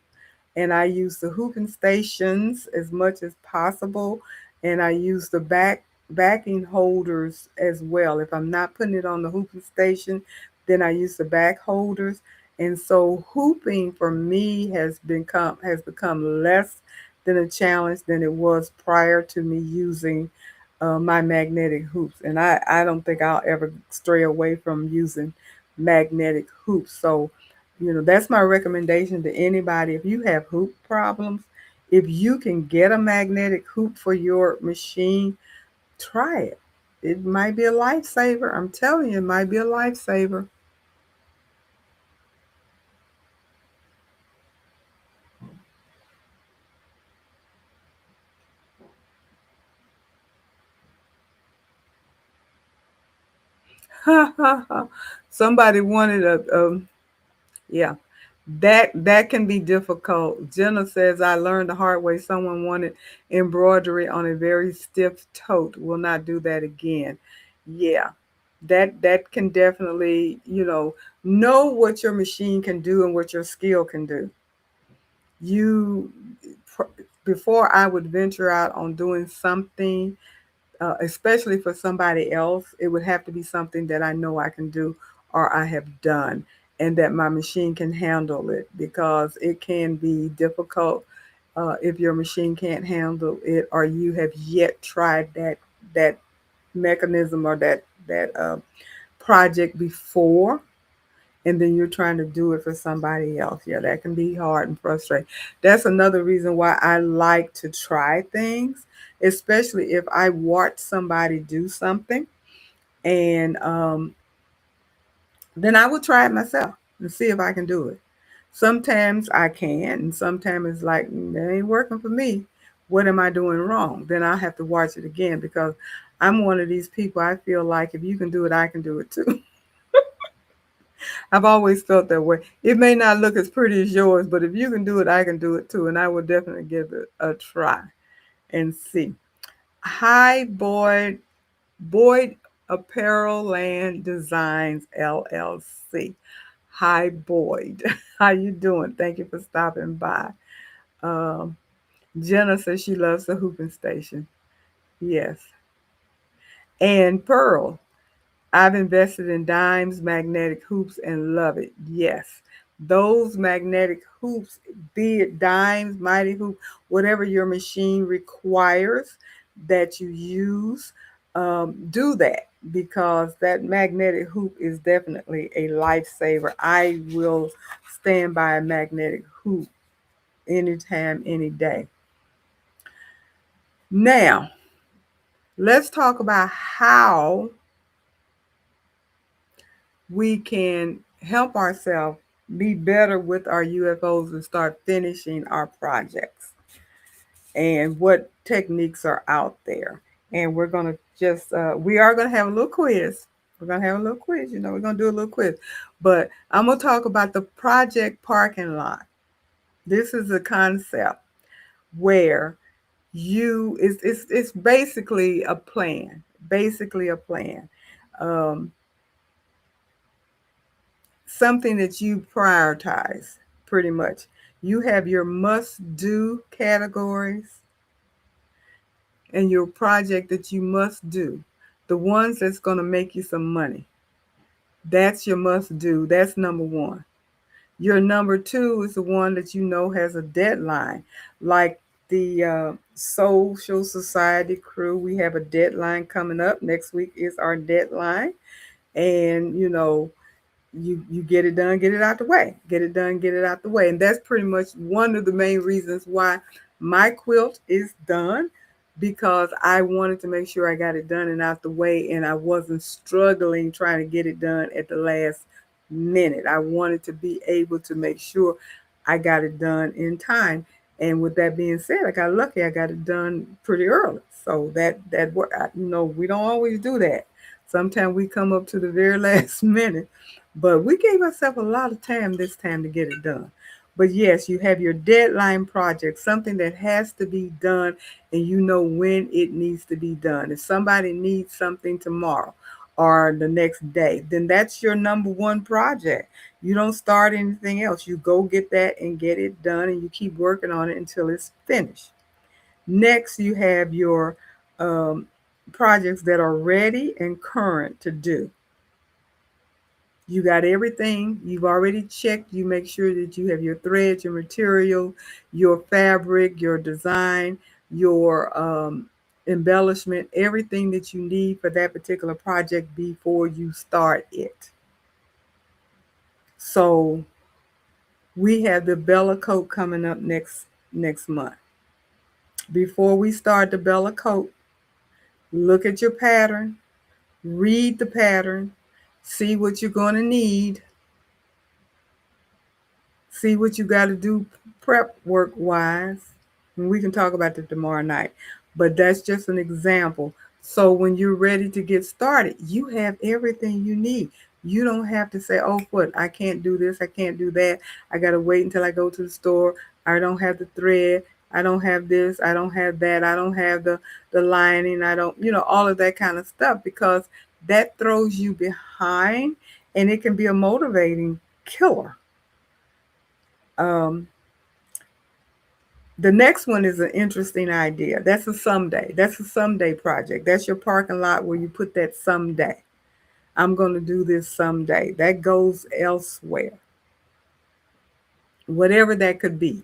B: and I use the hooping stations as much as possible, and I use the backing holders as well. If I'm not putting it on the hooping station, then I use the back holders, And so hooping for me has become less than a challenge than it was prior to me using my magnetic hoops. And I don't think I'll ever stray away from using magnetic hoops. So, that's my recommendation to anybody. If you have hoop problems, if you can get a magnetic hoop for your machine, try it. It might be a lifesaver. I'm telling you, it might be a lifesaver. Somebody wanted yeah, that can be difficult. Jenna says, I learned the hard way. Someone wanted embroidery on a very stiff tote. Will not do that again. Yeah, that can definitely, know what your machine can do and what your skill can do. You Before I would venture out on doing something, especially for somebody else, it would have to be something that I know I can do or I have done, and that my machine can handle it, because it can be difficult if your machine can't handle it or you have yet tried that mechanism or that project before, and then you're trying to do it for somebody else. Yeah, that can be hard and frustrating. That's another reason why I like to try things, especially if I watch somebody do something, and then I will try it myself and see if I can do it. Sometimes I can, and sometimes it's like, that ain't working for me. What am I doing wrong? Then I'll have to watch it again, because I'm one of these people. I feel like if you can do it, I can do it too. I've always felt that way. It may not look as pretty as yours, but if you can do it, I can do it too. And I will definitely give it a try and see. Hi, Boyd Apparel Land Designs LLC. Hi, Boyd. How you doing? Thank you for stopping by. Um, Jenna says she loves the hooping station. Yes. And Pearl, I've invested in Dimes magnetic hoops and love it. Yes. Those magnetic hoops, be it Dimes, Mighty Hoop, whatever your machine requires that you use, do that, because that magnetic hoop is definitely a lifesaver. I will stand by a magnetic hoop anytime, any day. Now, let's talk about how we can help ourselves be better with our UFOs and start finishing our projects, and what techniques are out there. And we're going to we are going to have a little quiz. We're going to have a little quiz. We're going to do a little quiz. But I'm going to talk about the project parking lot. This is a concept where it's basically a plan, um, something that you prioritize, pretty much. You have your must do categories and your project that you must do, the ones that's going to make you some money. That's your must do. That's number one. Your number two is the one that has a deadline, like the Social Society crew. We have a deadline coming up. Next week is our deadline. And, you get it done, get it out the way. Get it done, get it out the way. And that's pretty much one of the main reasons why my quilt is done, because I wanted to make sure I got it done and out the way, and I wasn't struggling trying to get it done at the last minute. I wanted to be able to make sure I got it done in time. And with that being said, I got lucky. I got it done pretty early. So that we don't always do that. Sometimes we come up to the very last minute, but we gave ourselves a lot of time this time to get it done. But yes, you have your deadline project, something that has to be done, and you know when it needs to be done. If somebody needs something tomorrow or the next day, then that's your number one project. You don't start anything else. You go get that and get it done, and you keep working on it until it's finished. Next, you have your projects that are ready and current to do. You got everything. You've already checked. You make sure that you have your threads, your material, your fabric, your design, your embellishment, everything that you need for that particular project before you start it. So we have the Bella coat coming up next month. Before we start the Bella coat, look at your pattern, read the pattern, see what you're going to need, see what you got to do prep work wise. And we can talk about that tomorrow night. But that's just an example. So when you're ready to get started, you have everything you need. You don't have to say, oh, what, I can't do this, I can't do that. I got to wait until I go to the store. I don't have the thread. I don't have this. I don't have that. I don't have the lining. I don't, all of that kind of stuff because that throws you behind and it can be a motivating killer. Um, the next one is an interesting idea. That's a someday. That's a someday project. That's your parking lot where you put that someday. I'm going to do this someday. That goes elsewhere. Whatever that could be.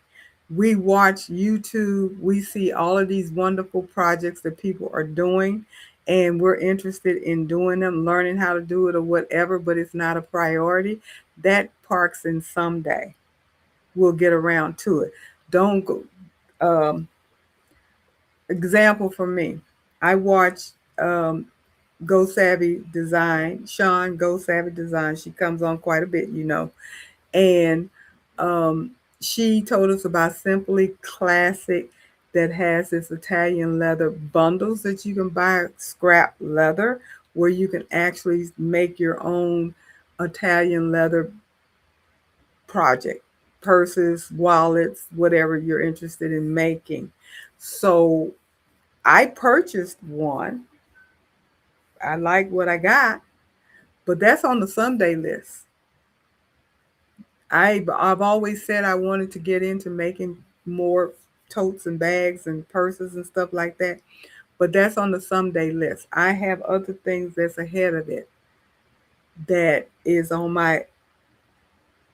B: We watch YouTube. We see all of these wonderful projects that people are doing, and we're interested in doing them, learning how to do it or whatever, but it's not a priority. That parks in someday. We'll get around to it. Don't go. Um, Example for me, I watch Go Savvy Design, Sean Go Savvy Design. She comes on quite a bit. And she told us about Simply Classic that has this Italian leather bundles that you can buy, scrap leather, where you can actually make your own Italian leather project, purses, wallets, whatever you're interested in making. So I purchased one. I like what I got, but that's on the someday list. I've always said I wanted to get into making more totes and bags and purses and stuff like that, but that's on the someday list. I have other things that's ahead of it that is on my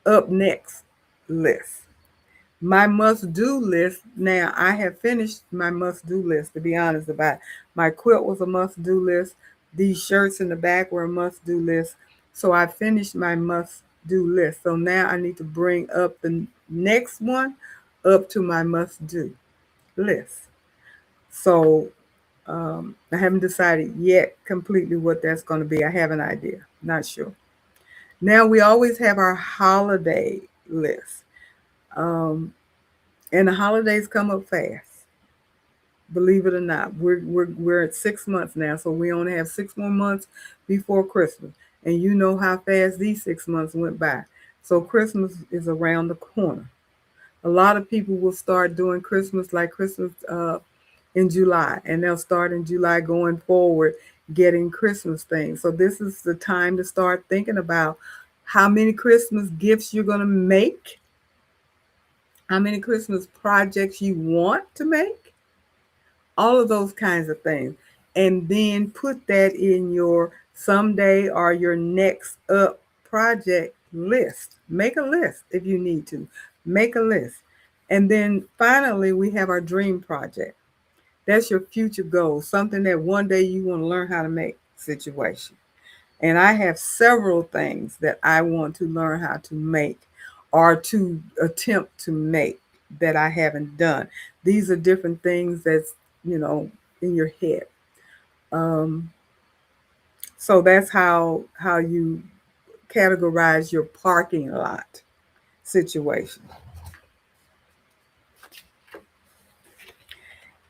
B: up next list. My must do list, now I have finished my must do list, to be honest about it. My quilt was a must do list. These shirts in the back were a must do list. So I finished my must do list. So now I need to bring up the next one up to my must do list. So I haven't decided yet completely what that's going to be. I have an idea, not sure. Now we always have our holiday list. Um, and the holidays come up fast. Believe it or not, we're at 6 months now, so we only have 6 more months before Christmas, and you know how fast these 6 months went by. So Christmas is around the corner. A lot of people will start doing Christmas like Christmas in July, and they'll start in July going forward, getting Christmas things. So this is the time to start thinking about how many Christmas gifts you're going to make, how many Christmas projects you want to make, all of those kinds of things. And then put that in your someday or your next up project list. Make a list if you need to. Make a list. And then finally, we have our dream project. That's your future goal, something that one day you want to learn how to make situation. And I have several things that I want to learn how to make or to attempt to make that I haven't done. These are different things that's, in your head. Um, so that's how you categorize your parking lot situation.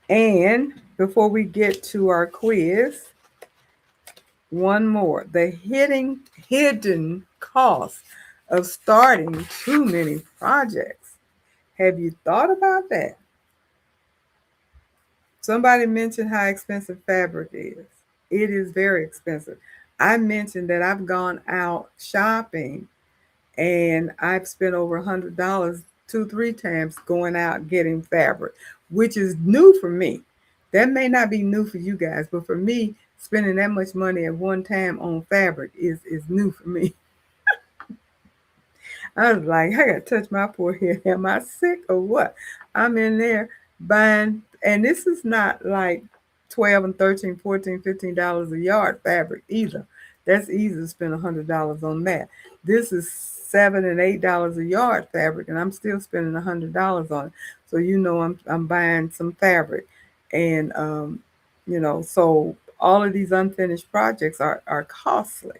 B: And before we get to our quiz, one more. The hidden cost of starting too many projects. Have you thought about that? Somebody mentioned how expensive fabric is. It is very expensive. I mentioned that I've gone out shopping and I've spent over $100 two, three times going out getting fabric, which is new for me. That may not be new for you guys, but for me, spending that much money at one time on fabric is new for me. I was like, I gotta touch my forehead. Am I sick or what? I'm in there buying, and this is not like 12 and 13, 14, $15 a yard fabric either. That's easy to spend $100 on that. This is $7 and $8 a yard fabric, and I'm still spending $100 on it. So I'm buying some fabric, and so all of these unfinished projects are costly,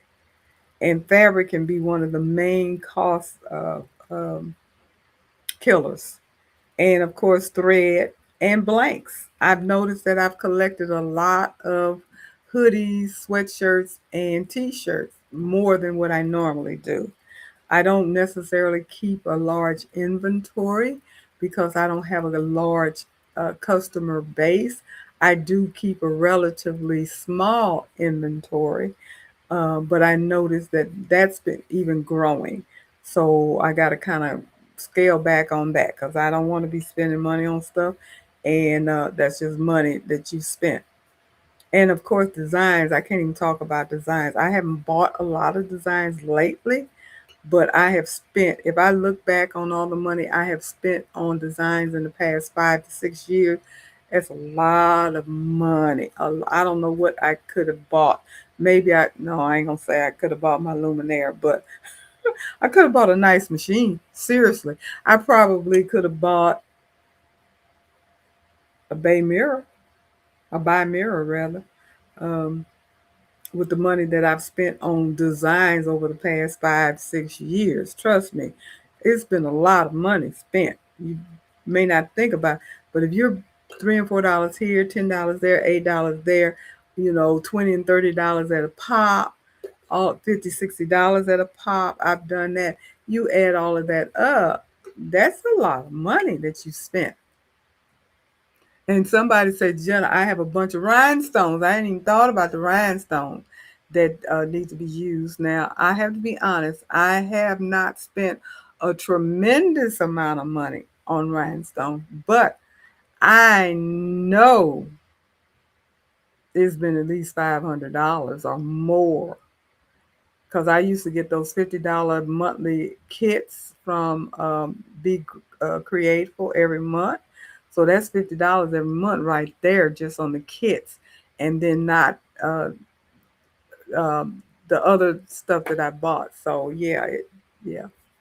B: and fabric can be one of the main cost um, killers. And of course, thread and blanks. I've noticed that I've collected a lot of hoodies, sweatshirts, and t-shirts, more than what I normally do. I don't necessarily keep a large inventory because I don't have a large customer base. I do keep a relatively small inventory, but I noticed that that's been even growing. So I got to kind of scale back on that because I don't want to be spending money on stuff, and that's just money that you spent. And of course, designs. I can't even talk about designs. I haven't bought a lot of designs lately, but I have spent, if I look back on all the money I have spent on designs in the past 5 to 6 years, that's a lot of money. I don't know what I could have bought. Maybe no, I ain't gonna say I could have bought my Luminaire, but I could have bought a nice machine. Seriously, I probably could have bought a bay mirror, a buy mirror rather. Um, with the money that I've spent on designs over the past 5, 6 years. Trust me, it's been a lot of money spent. You may not think about it, but if you're $3 and $4 here, $10 there, $8 there, $20 and $30 at a pop, all 50, $60 at a pop. I've done that. You add all of that up, that's a lot of money that you spent. And somebody said, Jenna, I have a bunch of rhinestones. I hadn't even thought about the rhinestones that need to be used. Now, I have to be honest, I have not spent a tremendous amount of money on rhinestones, but I know it's been at least $500 or more because I used to get those $50 monthly kits from Be Createful every month. So that's $50 every month right there just on the kits, and then not the other stuff that I bought. So yeah,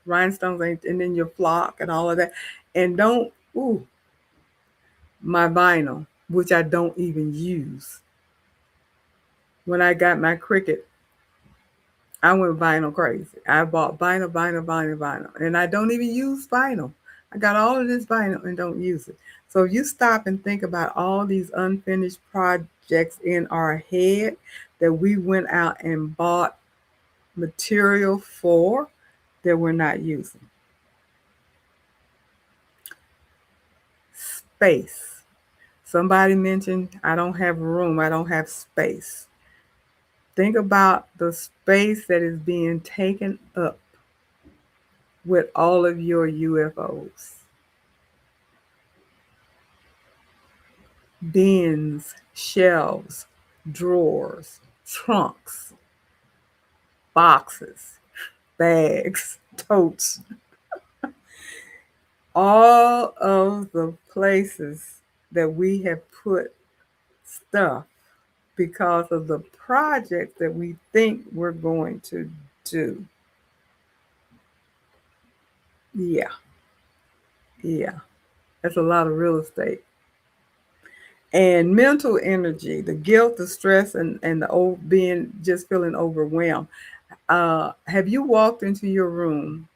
B: rhinestones ain't, and then your flock and all of that, and don't ooh my vinyl, which I don't even use. When I got my Cricut, I went vinyl crazy. I bought vinyl, vinyl, vinyl, vinyl, and I don't even use vinyl. I got all of this vinyl and don't use it. So if you stop and think about all these unfinished projects in our head that we went out and bought material for that we're not using. Space. Somebody mentioned, I don't have room, I don't have space. Think about the space that is being taken up with all of your UFOs. Bins, shelves, drawers, trunks, boxes, bags, totes, all of the places that we have put stuff because of the project that we think we're going to do. Yeah, yeah. That's a lot of real estate. And mental energy, the guilt, the stress, and the old being just feeling overwhelmed. Have you walked into your room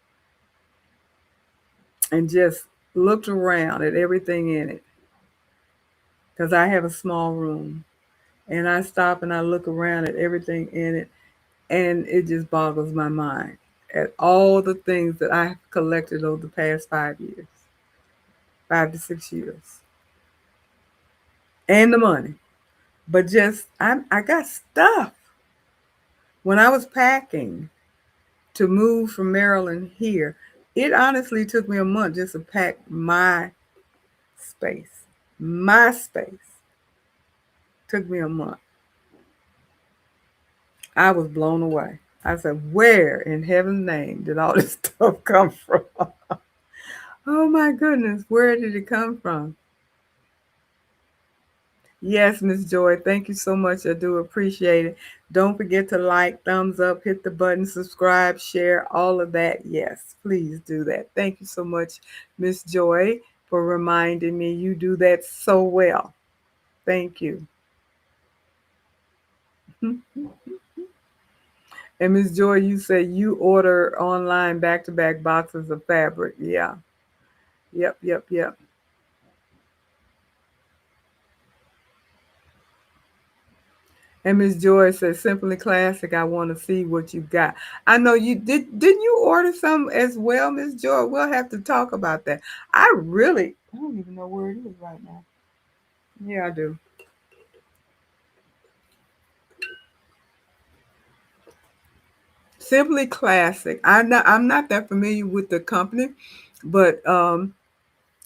B: and just looked around at everything in it? Because I have a small room, and I stop and I look around at everything in it, and it just boggles my mind at all the things that I have collected over the past 5 years, 5 to 6 years, and the money. But I got stuff. When I was packing to move from Maryland here, it honestly took me a month just to pack my space. My space took me a month. I was blown away. I said, where in heaven's name did all this stuff come from? Oh my goodness, where did it come from? Yes, Miss Joy, thank you so much. I do appreciate it. Don't forget to like, thumbs up, hit the button, subscribe, share, all of that. Yes, please do that. Thank you so much, Miss Joy, for reminding me. You do that so well. Thank you. And Miss Joy, you say you order online back to back boxes of fabric. Yeah. Yep, yep, yep. And Miss Joy says, "Simply classic. I want to see what you got." I know you did. Didn't you order some as well, Miss Joy? We'll have to talk about that. I don't even know where it is right now. Yeah, I do. Simply classic. I'm not that familiar with the company, but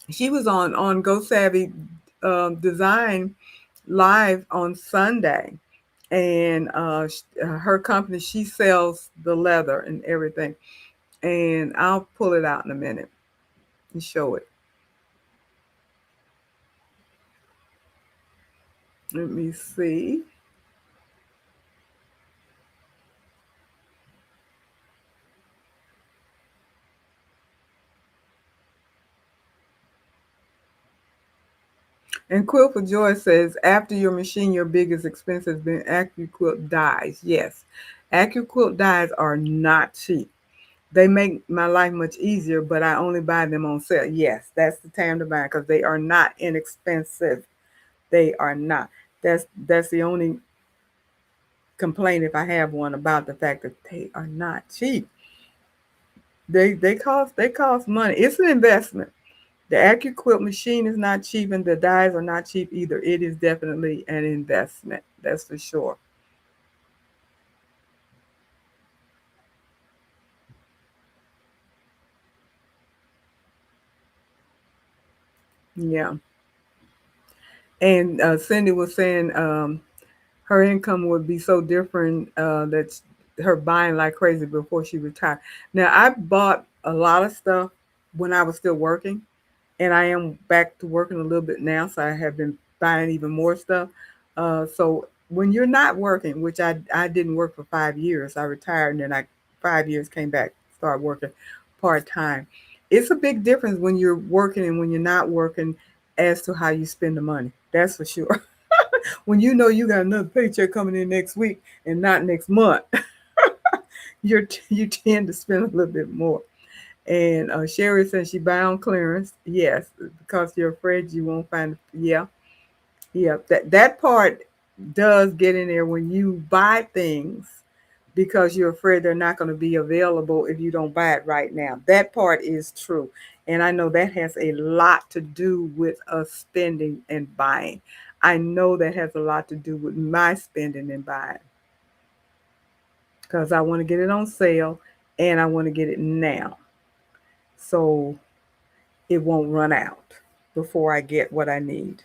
B: she was on Go Savvy Design live on Sunday, and her company, she sells the leather and everything. And I'll pull it out in a minute and show it. Let me see. And Quill for Joy says, after your machine, your biggest expense has been AccuQuilt dyes. Yes, AccuQuilt dyes are not cheap. They make my life much easier, but I only buy them on sale. Yes, that's the time to buy because they are not inexpensive. They are not. That's the only complaint, if I have one, about the fact that they are not cheap. They cost money. It's an investment. The AccuQuilt machine is not cheap, and the dyes are not cheap either. It is definitely an investment. That's for sure. Yeah. And Cindy was saying her income would be so different that her buying like crazy before she retired. Now, I bought a lot of stuff when I was still working, and I am back to working a little bit now, so I have been buying even more stuff. So when you're not working, which I didn't work for 5 years, I retired and then I 5 years came back, started working part time. It's a big difference when you're working and when you're not working as to how you spend the money. That's for sure. When you know you got another paycheck coming in next week and not next month, you tend to spend a little bit more. And Sherry says she buy on clearance. Yes, because you're afraid you won't find. Yeah, yeah. That part does get in there when you buy things because you're afraid they're not going to be available if you don't buy it right now. That part is true, and I know that has a lot to do with us spending and buying. I know that has a lot to do with my spending and buying because I want to get it on sale and I want to get it now. So it won't run out before I get what I need.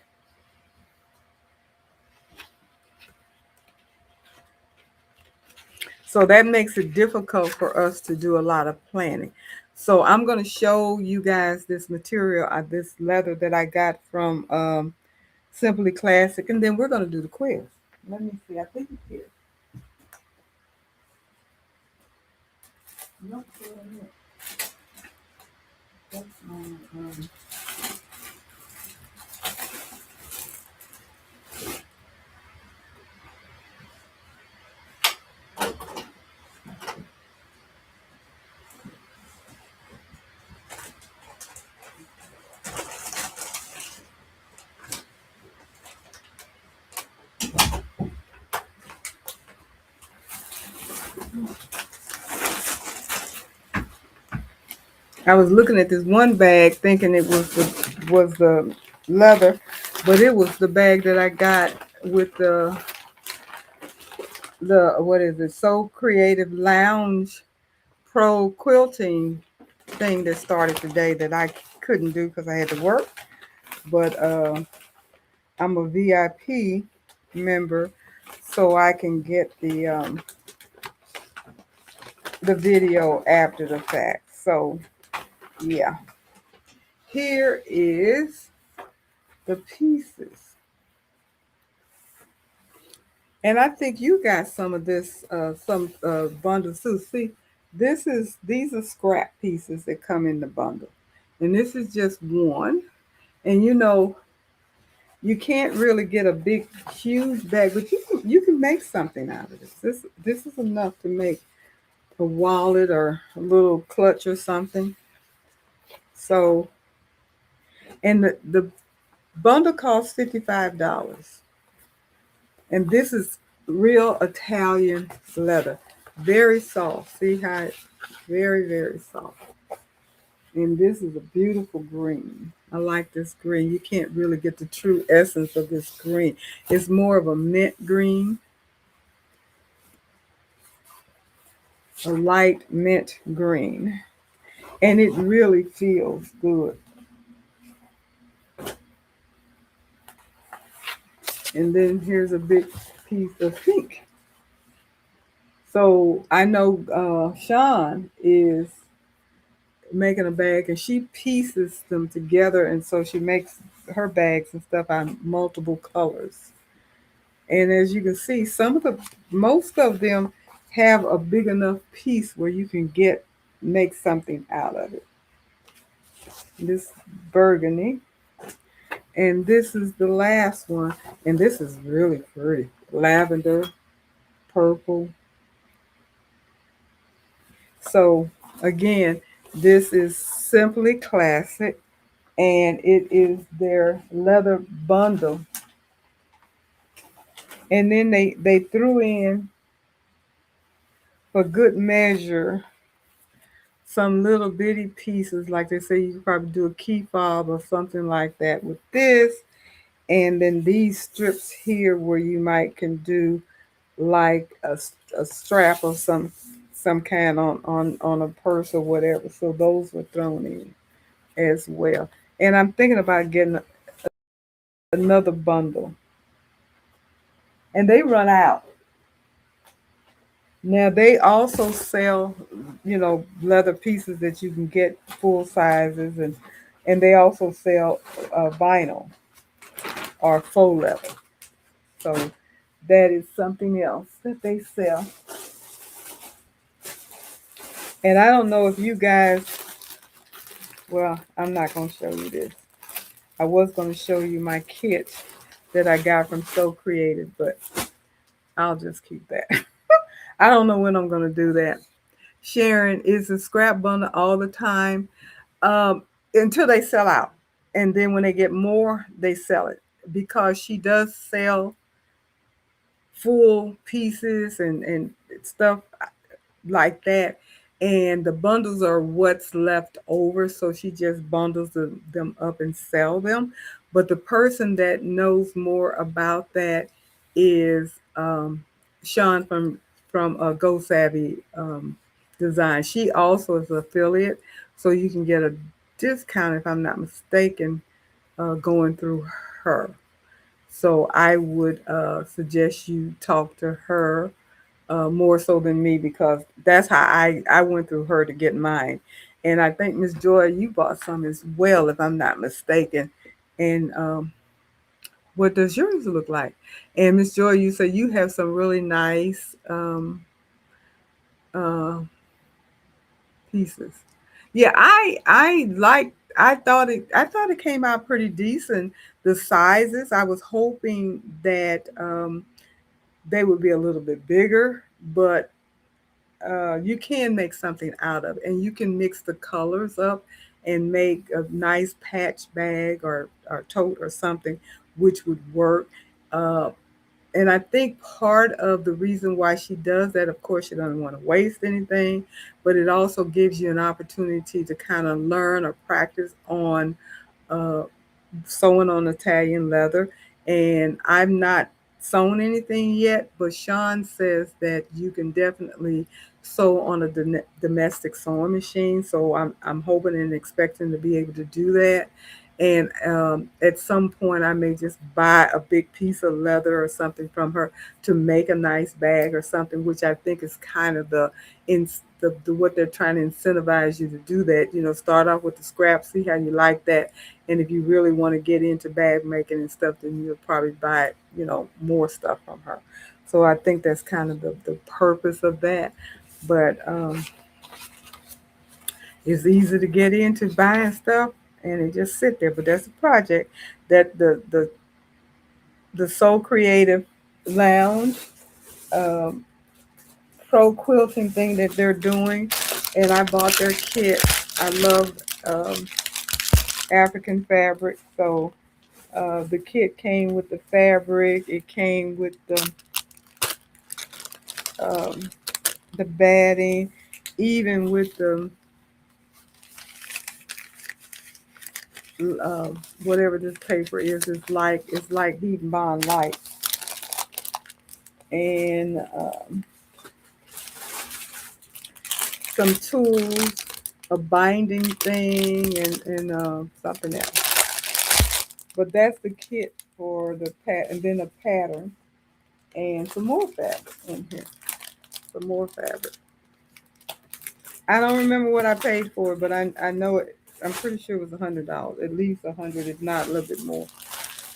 B: So that makes it difficult for us to do a lot of planning. So I'm going to show you guys this material, this leather that I got from Simply Classic, and then we're going to do the quiz. Let me see. I think it's here. Nope, that's I was looking at this one bag thinking it was the leather, but it was the bag that I got with the what is it? So Creative Lounge Pro quilting thing that started today that I couldn't do because I had to work. But I'm a VIP member, so I can get the video after the fact. So yeah, here is the pieces. And I think you got some of this, some bundles too. See, these are scrap pieces that come in the bundle, and this is just one. And you can't really get a big, huge bag, but you can make something out of this. This is enough to make a wallet or a little clutch or something. So, and the bundle costs $55, and this is real Italian leather, very soft. See how it's very, very soft. And this is a beautiful green. I like this green. You can't really get the true essence of this green. It's more of a mint green, a light mint green. And it really feels good. And then here's a big piece of pink. So I know Sean is making a bag and she pieces them together. And so she makes her bags and stuff out multiple colors. And as you can see, most of them have a big enough piece where you can make something out of it. This burgundy, and this is the last one, and this is really pretty. Lavender, purple. So again, this is simply classic, and it is their leather bundle. And then they threw in for good measure some little bitty pieces, like they say you could probably do a key fob or something like that with this. And then these strips here where you might can do like a strap of some kind on a purse or whatever. So those were thrown in as well. And I'm thinking about getting another bundle. And they run out. Now they also sell, leather pieces that you can get full sizes, and they also sell vinyl or faux leather. So that is something else that they sell. And I don't know if you guys, well, I'm not going to show you this. I was going to show you my kit that I got from So Creative, but I'll just keep that. I don't know when I'm going to do that. Sharon is a scrap bundle all the time, um, until they sell out. And then when they get more, they sell it because she does sell full pieces and stuff like that. And the bundles are what's left over. So she just bundles them up and sell them. But the person that knows more about that is Sean from Go Savvy Design. She also is an affiliate. So you can get a discount, if I'm not mistaken, going through her. So I would suggest you talk to her more so than me because that's how I went through her to get mine. And I think Miss Joy, you bought some as well, if I'm not mistaken. And what does yours look like? And Miss Joy, you say you have some really nice uh, pieces. Yeah, I thought it came out pretty decent. The sizes, I was hoping that they would be a little bit bigger, but you can make something out of it, and you can mix the colors up and make a nice patch bag or tote or something, which would work. Uh, and I think part of the reason why she does that, of course, she doesn't want to waste anything, but it also gives you an opportunity to kind of learn or practice on uh, sewing on Italian leather. And I'm not sewn anything yet, but Sean says that you can definitely sew on a domestic sewing machine. So I'm hoping and expecting to be able to do that. And at some point, I may just buy a big piece of leather or something from her to make a nice bag or something, which I think is kind of in the what they're trying to incentivize you to do that. Start off with the scraps, see how you like that, and if you really want to get into bag making and stuff, then you'll probably buy more stuff from her. So I think that's kind of the purpose of that. But it's easy to get into buying stuff and it just sit there. But that's a project that the Soul Creative Lounge um, pro quilting thing that they're doing, and I bought their kit. I love um, African fabric, so the kit came with the fabric. It came with um, the batting, even with the uh, whatever this paper is. It's like Heat and Bond Light, and some tools, a binding thing, and something else. But that's the kit for the and then a pattern and some more fabric in here. Some more fabric. I don't remember what I paid for it, but I know it. I'm pretty sure it was $100, at least 100, if not a little bit more.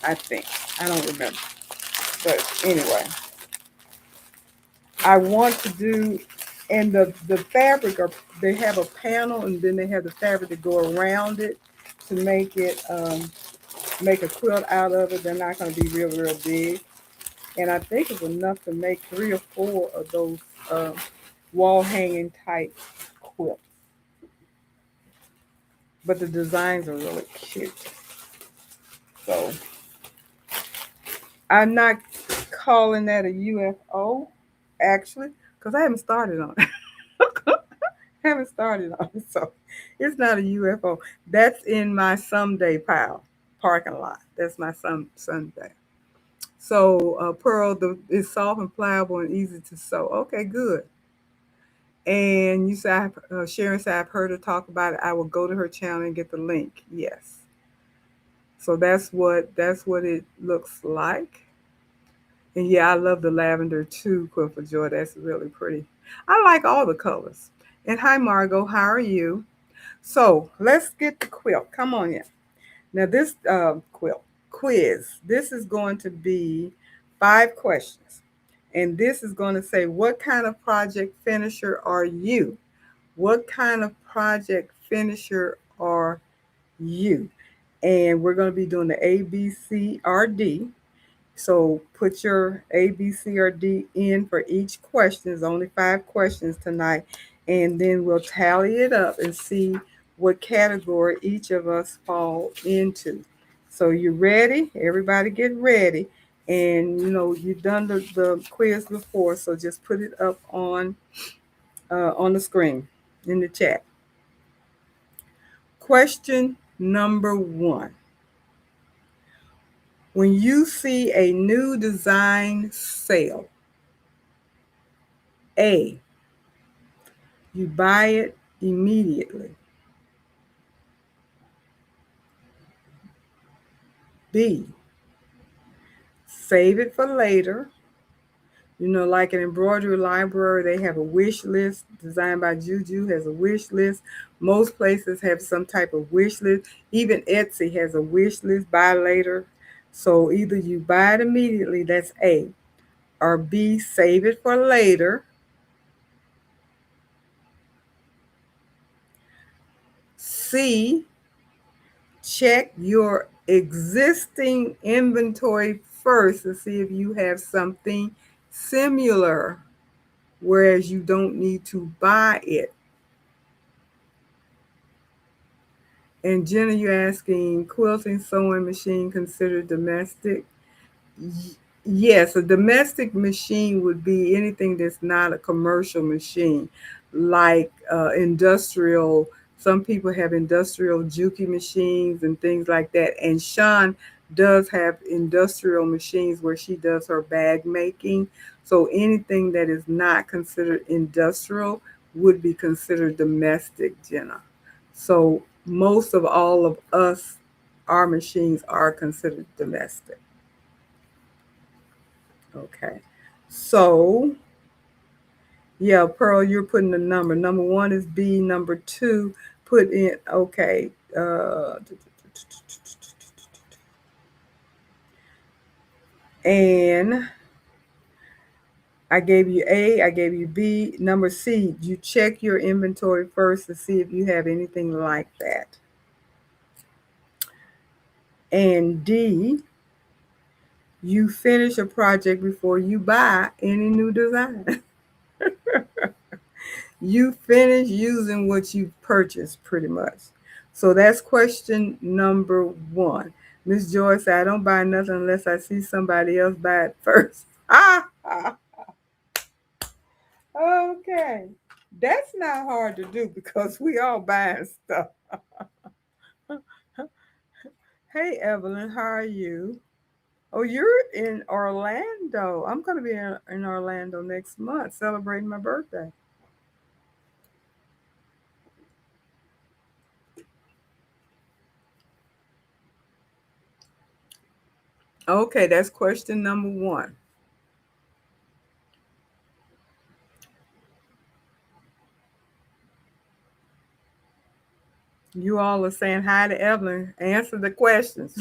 B: I think I don't remember, but anyway, I want to do, and the fabric, or they have a panel and then they have the fabric to go around it to make a quilt out of it. They're not going to be real big, and I think it's enough to make 3 or 4 of those uh, wall hanging type quilts. But the designs are really cute, so I'm not calling that a UFO actually, because I haven't started on it. Haven't started on it, so it's not a UFO. That's in my someday pile parking lot. That's my someday. So Pearl, it's soft and pliable and easy to sew. Okay, good. And you said Sharon said I've heard her talk about it. I will go to her channel and get the link. Yes. So that's what it looks like. And yeah, I love the lavender too, Quill for Joy. That's really pretty. I like all the colors. And hi, Margot. How are you? So let's get the quilt. Come on in. Now, this quilt quiz, this is going to be 5 questions. And this is going to say, what kind of project finisher are you? What kind of project finisher are you? And we're going to be doing the A, B, C, or D. So put your A, B, C, or D in for each question. There's only 5 questions tonight. And then we'll tally it up and see what category each of us fall into. So you ready? Everybody get ready. And you've done the quiz before, so just put it up on the screen in the chat. Question number 1. When you see a new design sale, A, you buy it immediately. B, save it for later. Like an embroidery library, they have a wish list. Designed by Juju has a wish list. Most places have some type of wish list. Even Etsy has a wish list, buy later. So either you buy it immediately, that's A, or B, save it for later. C, check your existing inventory first to see if you have something similar, whereas you don't need to buy it. And Jenna, you're asking, quilting sewing machine considered domestic? Yes, a domestic machine would be anything that's not a commercial machine, like industrial. Some people have industrial Juki machines and things like that. And Sean does have industrial machines where she does her bag making. So anything that is not considered industrial would be considered domestic, Jenna. So most of all of us our machines are considered domestic. Okay. So, yeah, Pearl, you're putting the number. Number one is B. Number two, put in, okay. And I gave you A, I gave you B. Number C, you check your inventory first to see if you have anything like that. And D, you finish a project before you buy any new design. You finish using what you purchased pretty much. So that's question number one. Miss Joyce said, I don't buy nothing unless I see somebody else buy it first. Okay. That's not hard to do because we all buying stuff. Hey, Evelyn, how are you? Oh, you're in Orlando. I'm going to be in Orlando next month celebrating my birthday. Okay, that's question number one. You all are saying hi to Evelyn. Answer the questions.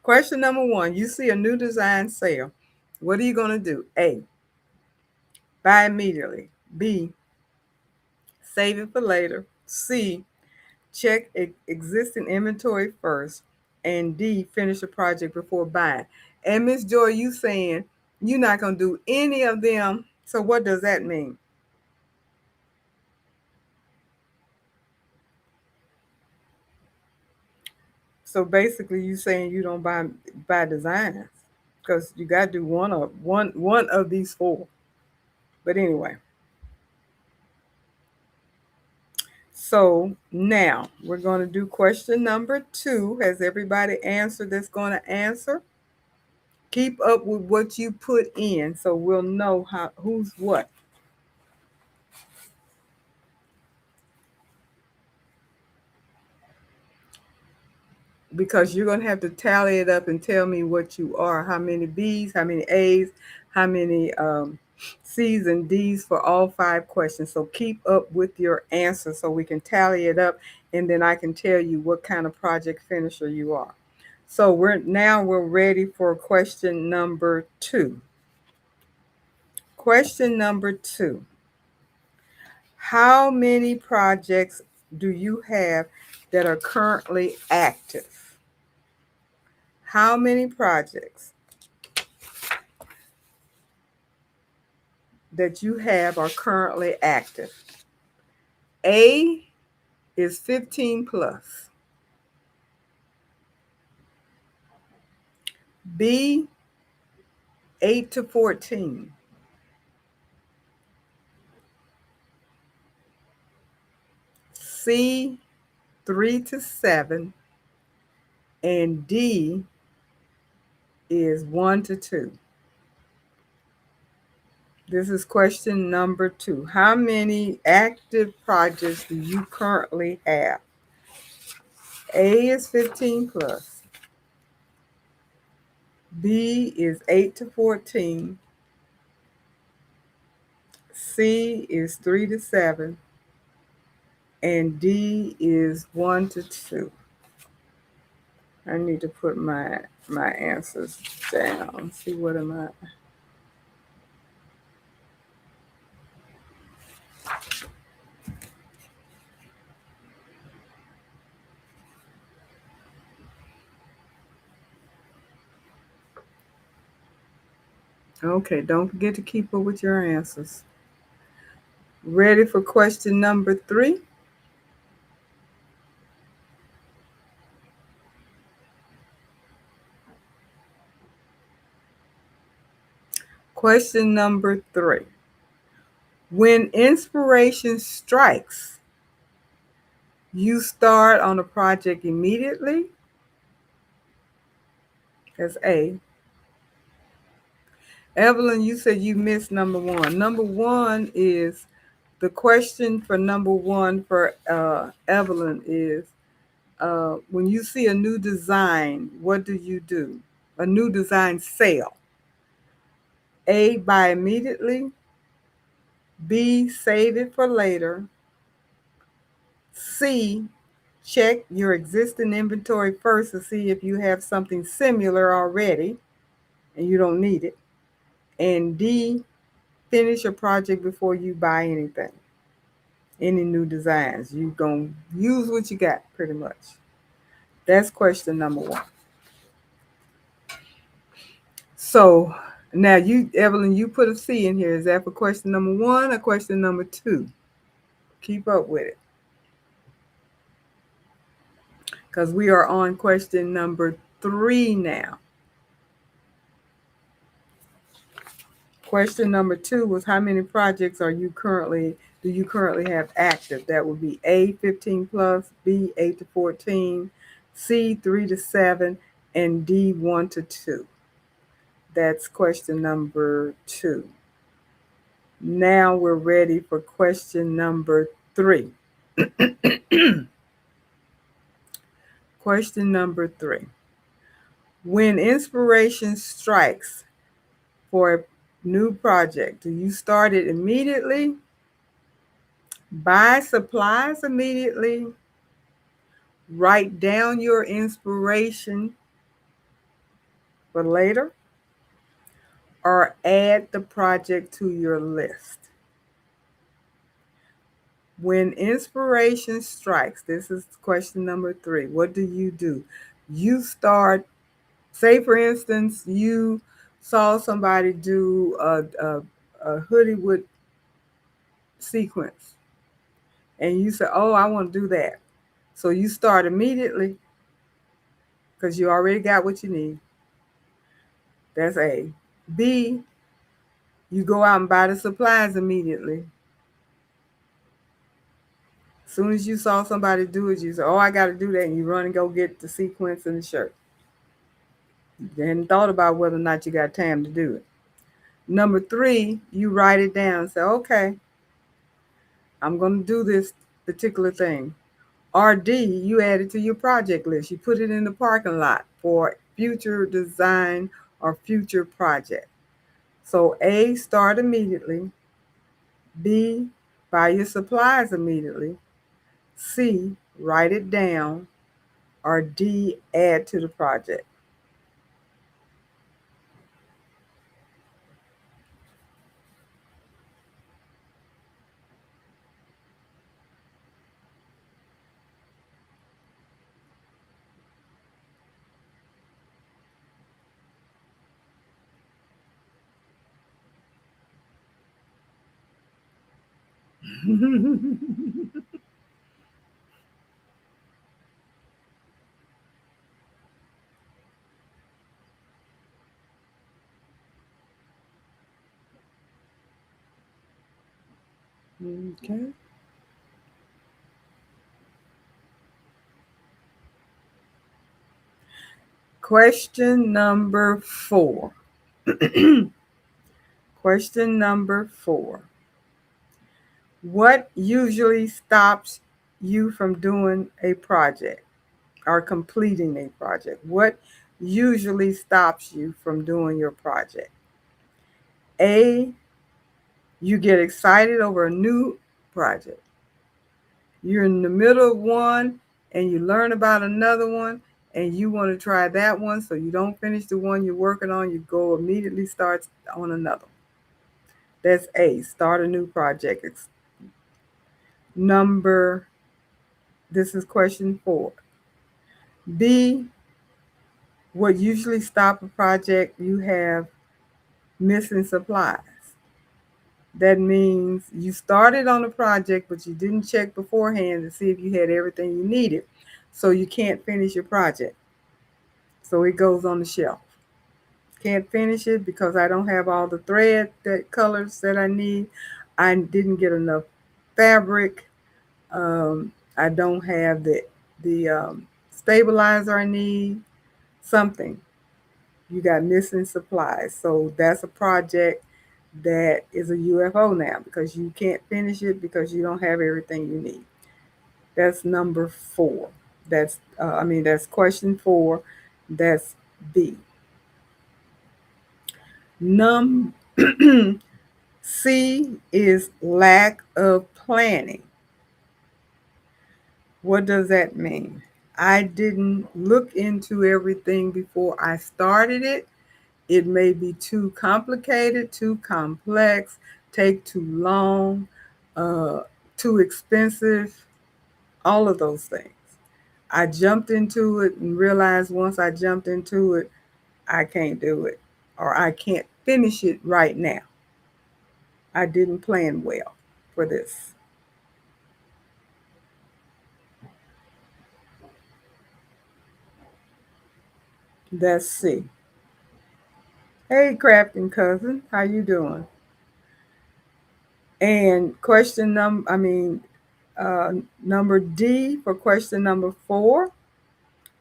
B: Question number one, you see a new design sale. What are you going to do? A, buy immediately. B, save it for later. C, check existing inventory first. And D, finish the project before buying. And Miss Joy, you saying you're not going to do any of them. So what does that mean? So basically you saying you don't buy designs because you got to do one of these four. But anyway, so now we're going to do question number two. Has everybody answered that's going to answer? Keep up with what you put in so we'll know who's what. Because you're going to have to tally it up and tell me what you are. How many B's, how many A's, how many C's and D's for all five questions. So keep up with your answer so we can tally it up and then I can tell you what kind of project finisher you are. So we're ready for question number two. Question number two. How many projects do you have that are currently active? How many projects that you have are currently active? A is 15 plus. B, 8 to 14. C, 3 to 7. And D is 1 to 2. This is question number two. How many active projects do you currently have? A is 15 plus. B is 8 to 14. C is 3 to 7. And D is 1 to 2. I need to put my answers down. See what am I? Okay, don't forget to keep up with your answers. Ready for question number three? Question number three. When inspiration strikes, you start on a project immediately. That's A. Evelyn, you said you missed number one. Number one is the question for number one for Evelyn is When you see a new design, what do you do? A new design sale. A, buy immediately. B, save it for later. C, check your existing inventory first to see if you have something similar already and you don't need it. And D, finish a project before you buy anything, any new designs. You're going to use what you got pretty much. That's question number one. So now you, Evelyn, you put a C in here. Is that for question number one or question number two? Keep up with it. Because we are on question number three now. Question number two was how many projects do you currently have active? That would be A, 15 plus, B, 8 to 14, C, 3 to 7, and D, 1 to 2. That's question number two. Now we're ready for question number three. Question number three. When inspiration strikes for a new project, do you start it immediately? Buy supplies immediately? Write down your inspiration for later? Or add the project to your list? When inspiration strikes, this is question number three. What do? You start, say for instance, you saw somebody do a hoodie with sequins, and you said, oh, I want to do that. So you start immediately because you already got what you need. That's A. B, you go out and buy the supplies immediately. As soon as you saw somebody do it, you say, oh, I got to do that. And you run and go get the sequins and the shirt. You hadn't thought about whether or not you got time to do it. Number three, you write it down and say, okay, I'm going to do this particular thing. Or D, you add it to your project list. You put it in the parking lot for future design or future project. So A, start immediately. B, buy your supplies immediately. C, write it down. Or D, add to the project. Okay. Question number four. Question number four. What usually stops you from doing a project or completing a project? What usually stops you from doing your project? A, you get excited over a new project. You're in the middle of one and you learn about another one and you want to try that one, so you don't finish the one you're working on, you go immediately start on another. That's A, start a new project. This is question four. B, what usually stop a project, you have missing supplies. That means you started on a project, but you didn't check beforehand to see if you had everything you needed. So you can't finish your project. So it goes on the shelf. Can't finish it because I don't have all the thread colors that I need. I didn't get enough fabric. I don't have the stabilizer I need. Something. You got missing supplies. So that's a project that is a UFO now because you can't finish it because you don't have everything you need. That's number four. That's question four. That's B. Num C is lack of planning. What does that mean? I didn't look into everything before I started it. It may be too complicated, too complex, take too long, uh, too expensive, all of those things. I jumped into it and realized once I jumped into it, I can't do it or I can't finish it right now. I didn't plan well for this. That's C. Hey, crafting cousin, how you doing? And uh, number D for question number four.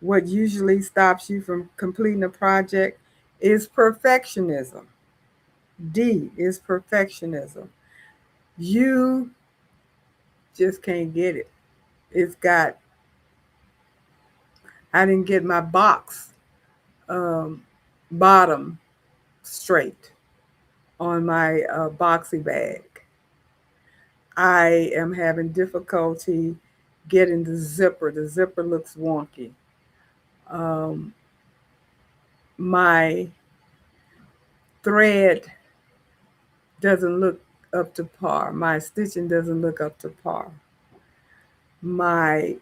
B: What usually stops you from completing a project is perfectionism. D is perfectionism. You just can't get it. It's got, I didn't get my box um, bottom straight on my boxy bag. I am having difficulty getting the zipper. The zipper looks wonky. Um, my thread doesn't look up to par. My stitching doesn't look up to par. My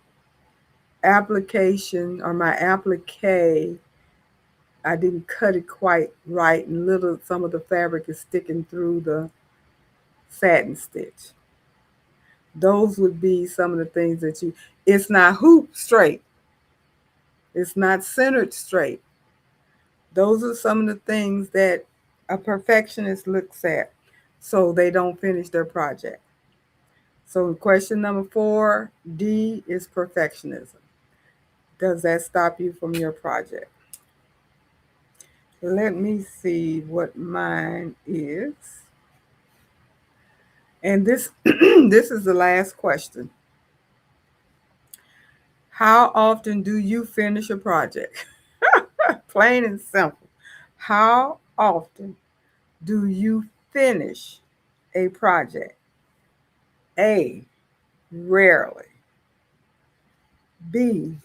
B: application or my applique, I didn't cut it quite right, and little some of the fabric is sticking through the satin stitch. Those would be some of the things that you. It's not hoop straight. It's not centered straight. Those are some of the things that a perfectionist looks at so they don't finish their project. So, question number four, D is perfectionism. Does that stop you from your project? Let me see what mine is. And this this is the last question. How often do you finish a project? Plain and simple. How often do you finish a project? A, rarely. B,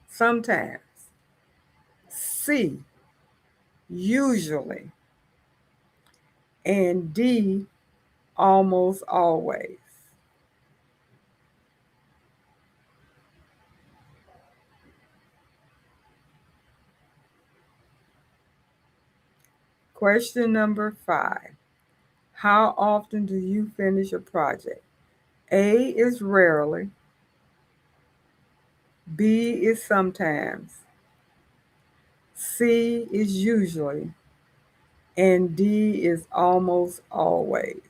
B: sometimes. C, usually. And D, almost always. Question number five. How often do you finish a project? A is rarely. B is sometimes. C is usually. And D is almost always.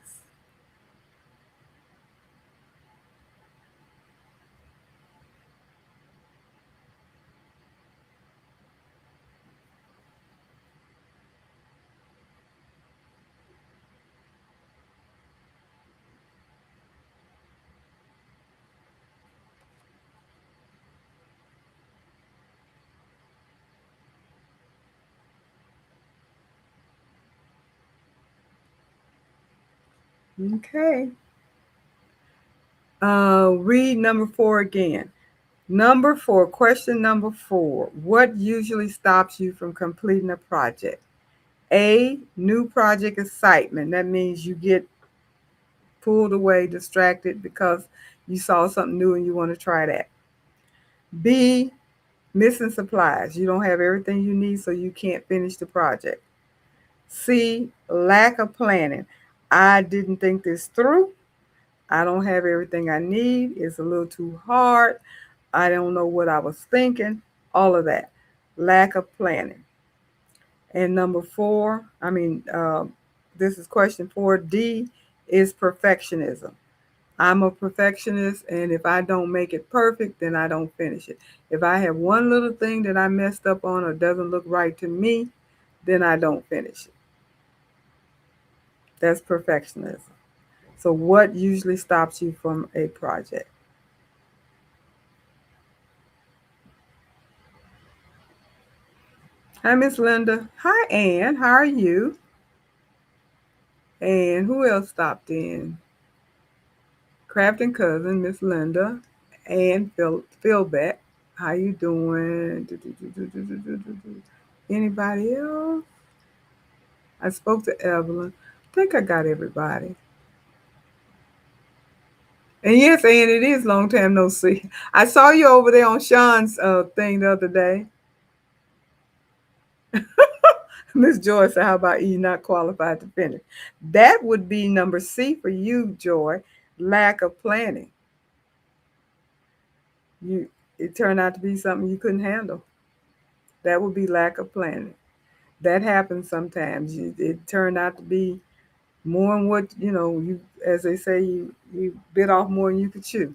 B: Okay. Read number four again. Number four, question number four. What usually stops you from completing a project? A, new project excitement. That means you get pulled away, distracted because you saw something new and you want to try that. B, missing supplies. You don't have everything you need, so you can't finish the project. C, lack of planning. I didn't think this through. I don't have everything I need. It's a little too hard. I don't know what I was thinking. All of that. Lack of planning. And number four, this is question 4D, is perfectionism. I'm a perfectionist, and if I don't make it perfect, then I don't finish it. If I have one little thing that I messed up on or doesn't look right to me, then I don't finish it. That's perfectionism. So, what usually stops you from a project? Hi, Miss Linda. Hi, Ann. How are you? And who else stopped in? Crafton cousin, Miss Linda, and Philbeck. How you doing? Anybody else? I spoke to Evelyn. I think I got everybody. And yes, Ann, it is long time no see. I saw you over there on Sean's thing the other day. Miss Joy said, "How about you not qualified to finish?" That would be number C for you, Joy. Lack of planning. You it turned out to be something you couldn't handle. That would be lack of planning. That happens sometimes. It turned out to be more than what you, as they say, you bit off more than you could chew.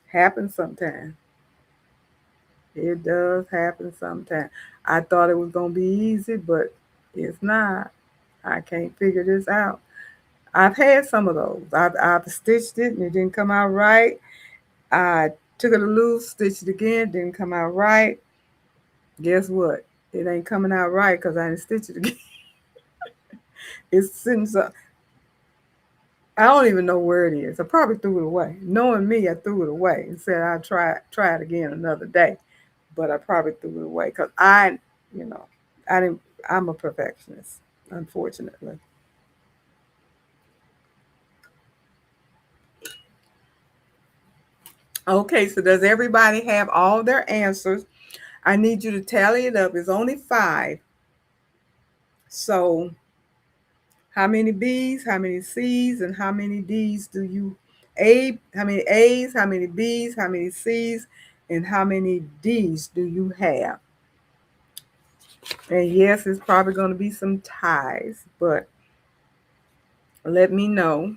B: Happens sometimes. It does happen sometimes. I thought it was gonna be easy, but it's not. I can't figure this out. I've had some of those. I've stitched it and it didn't come out right. I took it loose, stitched it again, didn't come out right. Guess what? It ain't coming out right because I didn't stitch it again. It's sitting so. I don't even know where it is. I probably threw it away. Knowing me, I threw it away and said I'd try it again another day. But I probably threw it away because you know, I didn't. I'm a perfectionist, unfortunately. Okay, so does everybody have all their answers? I need you to tally it up. It's only five. So how many B's, how many C's, and how many D's do you how many A's, how many B's, how many C's, and how many D's do you have? And yes, it's probably going to be some ties, but let me know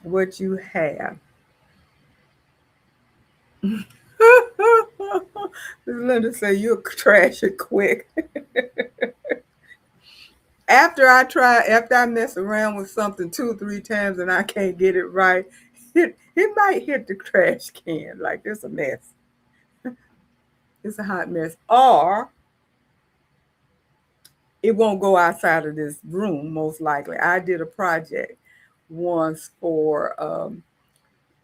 B: what you have. Linda say you'll trash it quick. After I mess around with something 2 or 3 times and I can't get it right, it might hit the trash can like it's a mess. It's a hot mess. Or it won't go outside of this room, most likely. I did a project once for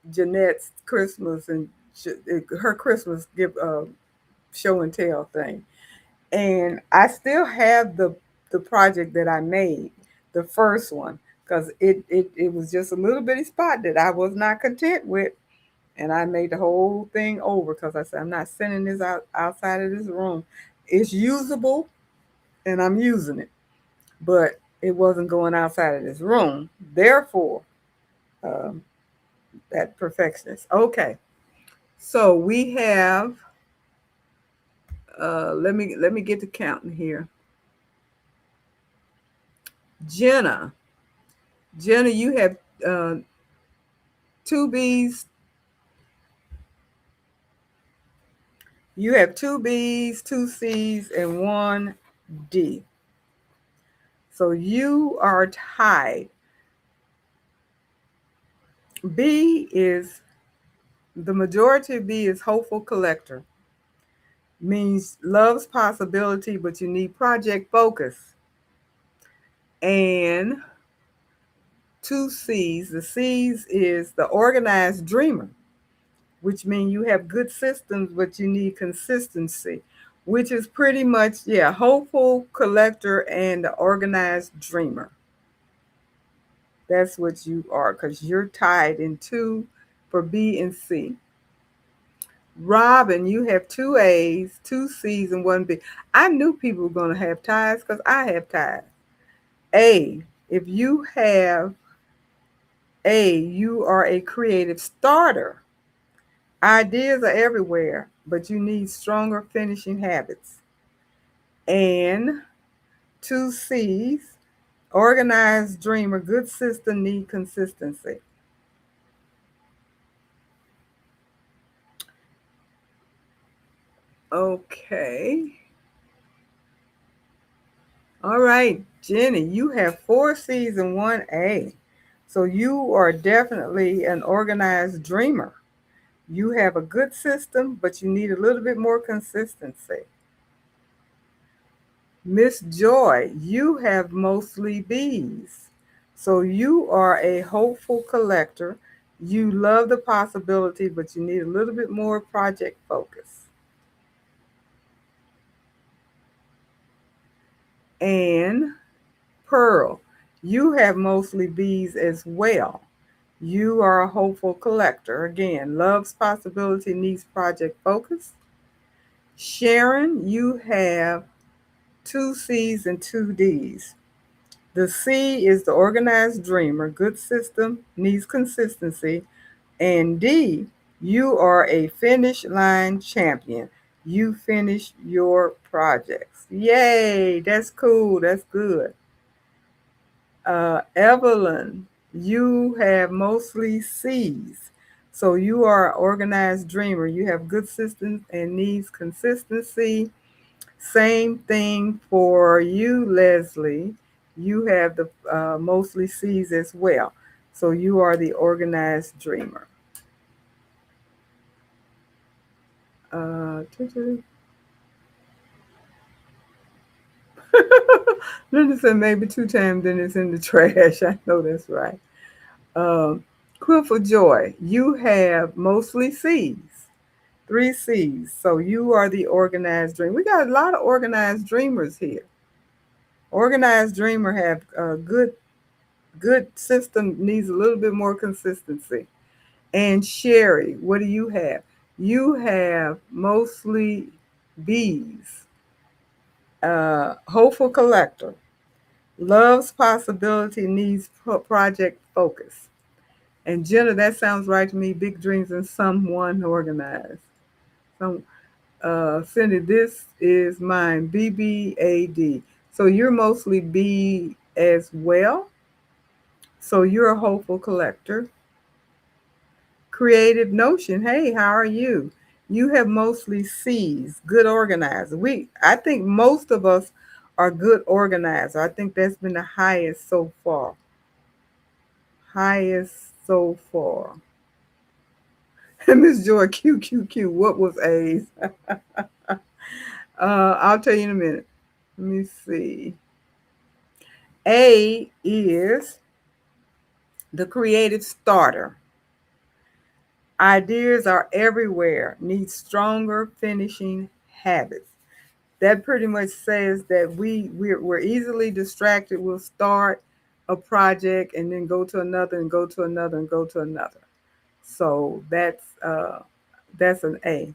B: Jeanette's Christmas and her Christmas gift show and tell thing. And I still have the project that I made, the first one, because it was just a little bitty spot that I was not content with. And I made the whole thing over because I said, I'm not sending this outside of this room. It's usable and I'm using it, but it wasn't going outside of this room. Therefore, um, that perfectionist. Okay, so we have. Let me get to counting here. Jenna, Jenna, you have uh, two B's. You have two B's, two C's, and one D. So you are tied. B is the majority of B is hopeful collector, means loves possibility, but you need project focus. And two C's, the C's is the organized dreamer, which means you have good systems, but you need consistency, which is pretty much, yeah, hopeful collector and the organized dreamer. That's what you are because you're tied in two for B and C. Robin, you have two A's, two C's, and one B. I knew people were going to have ties because I have ties. A, if you have A, you are a creative starter. Ideas are everywhere, but you need stronger finishing habits. And two C's, organized dreamer, good system, need consistency. Okay. All right, Jenny, you have four C's and one A. So you are definitely an organized dreamer. You have a good system, but you need a little bit more consistency. Miss Joy, you have mostly B's. So you are a hopeful collector. You love the possibility, but you need a little bit more project focus. And Pearl, you have mostly B's as well. You are a hopeful collector. Again, loves possibility, needs project focus. Sharon, you have two C's and two D's. The C is the organized dreamer, good system, needs consistency. And D, you are a finish line champion. You finish your projects. Yay, that's cool, that's good. Evelyn, you have mostly C's. So you are an organized dreamer. You have good systems and needs consistency. Same thing for you, Leslie. You have the mostly C's as well. So you are the organized dreamer. Uh, Linda said maybe two times, then it's in the trash. I know that's right. Um, Quill for Joy, you have mostly C's, three C's. So you are the organized dreamer. We got a lot of organized dreamers here. Organized dreamer have a good system, needs a little bit more consistency. And Sherry, what do you have? You have mostly B's. Hopeful collector, loves possibility, needs project focus. And Jenna, that sounds right to me. Big dreams and someone organized. Some, Cindy, this is mine. BBAD. So you're mostly B as well. So you're a hopeful collector. Creative Notion. Hey, how are you? You have mostly C's. Good organizer. I think most of us are good organizer. I think that's been the highest so far. Highest so far. Miss Joy, Q Q Q. What was A's? I'll tell you in a minute. Let me see. A is the creative starter. Ideas are everywhere. Need stronger finishing habits. That pretty much says that we're easily distracted. We'll start a project and then go to another and go to another and go to another. So that's an A.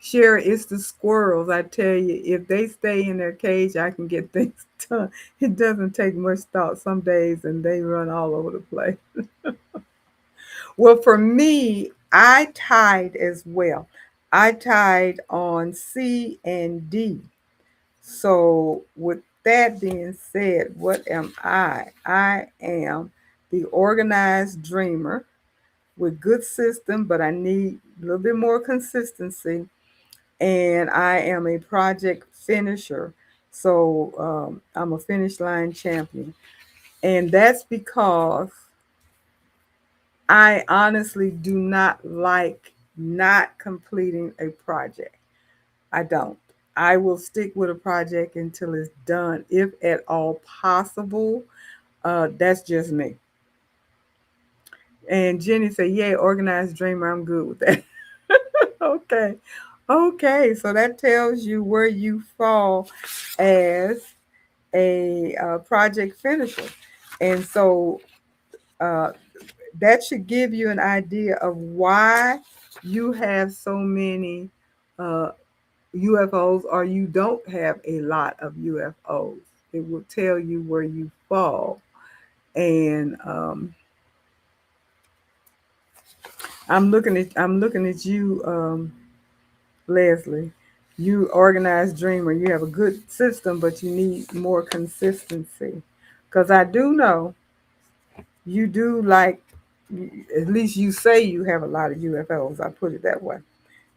B: Sherry, it's the squirrels. I tell you, if they stay in their cage, I can get things done. It doesn't take much thought some days, and they run all over the place. Well, for me, I tied as well. I tied on C and D. So, with that being said, what am I? I am the organized dreamer with good system, but I need a little bit more consistency. And I am a project finisher. So, I'm a finish line champion. And that's because I honestly do not like not completing a project. I don't. I will stick with a project until it's done, if at all possible. That's just me. And Jenny said, "Yay, organized dreamer. I'm good with that." Okay. Okay. So that tells you where you fall as a project finisher. And so uh, that should give you an idea of why you have so many uh, UFOs or you don't have a lot of UFOs. It will tell you where you fall. And I'm looking at you, Leslie. You organized dreamer. You have a good system, but you need more consistency. Because I do know you do like, at least you say you have a lot of UFOs. I put it that way.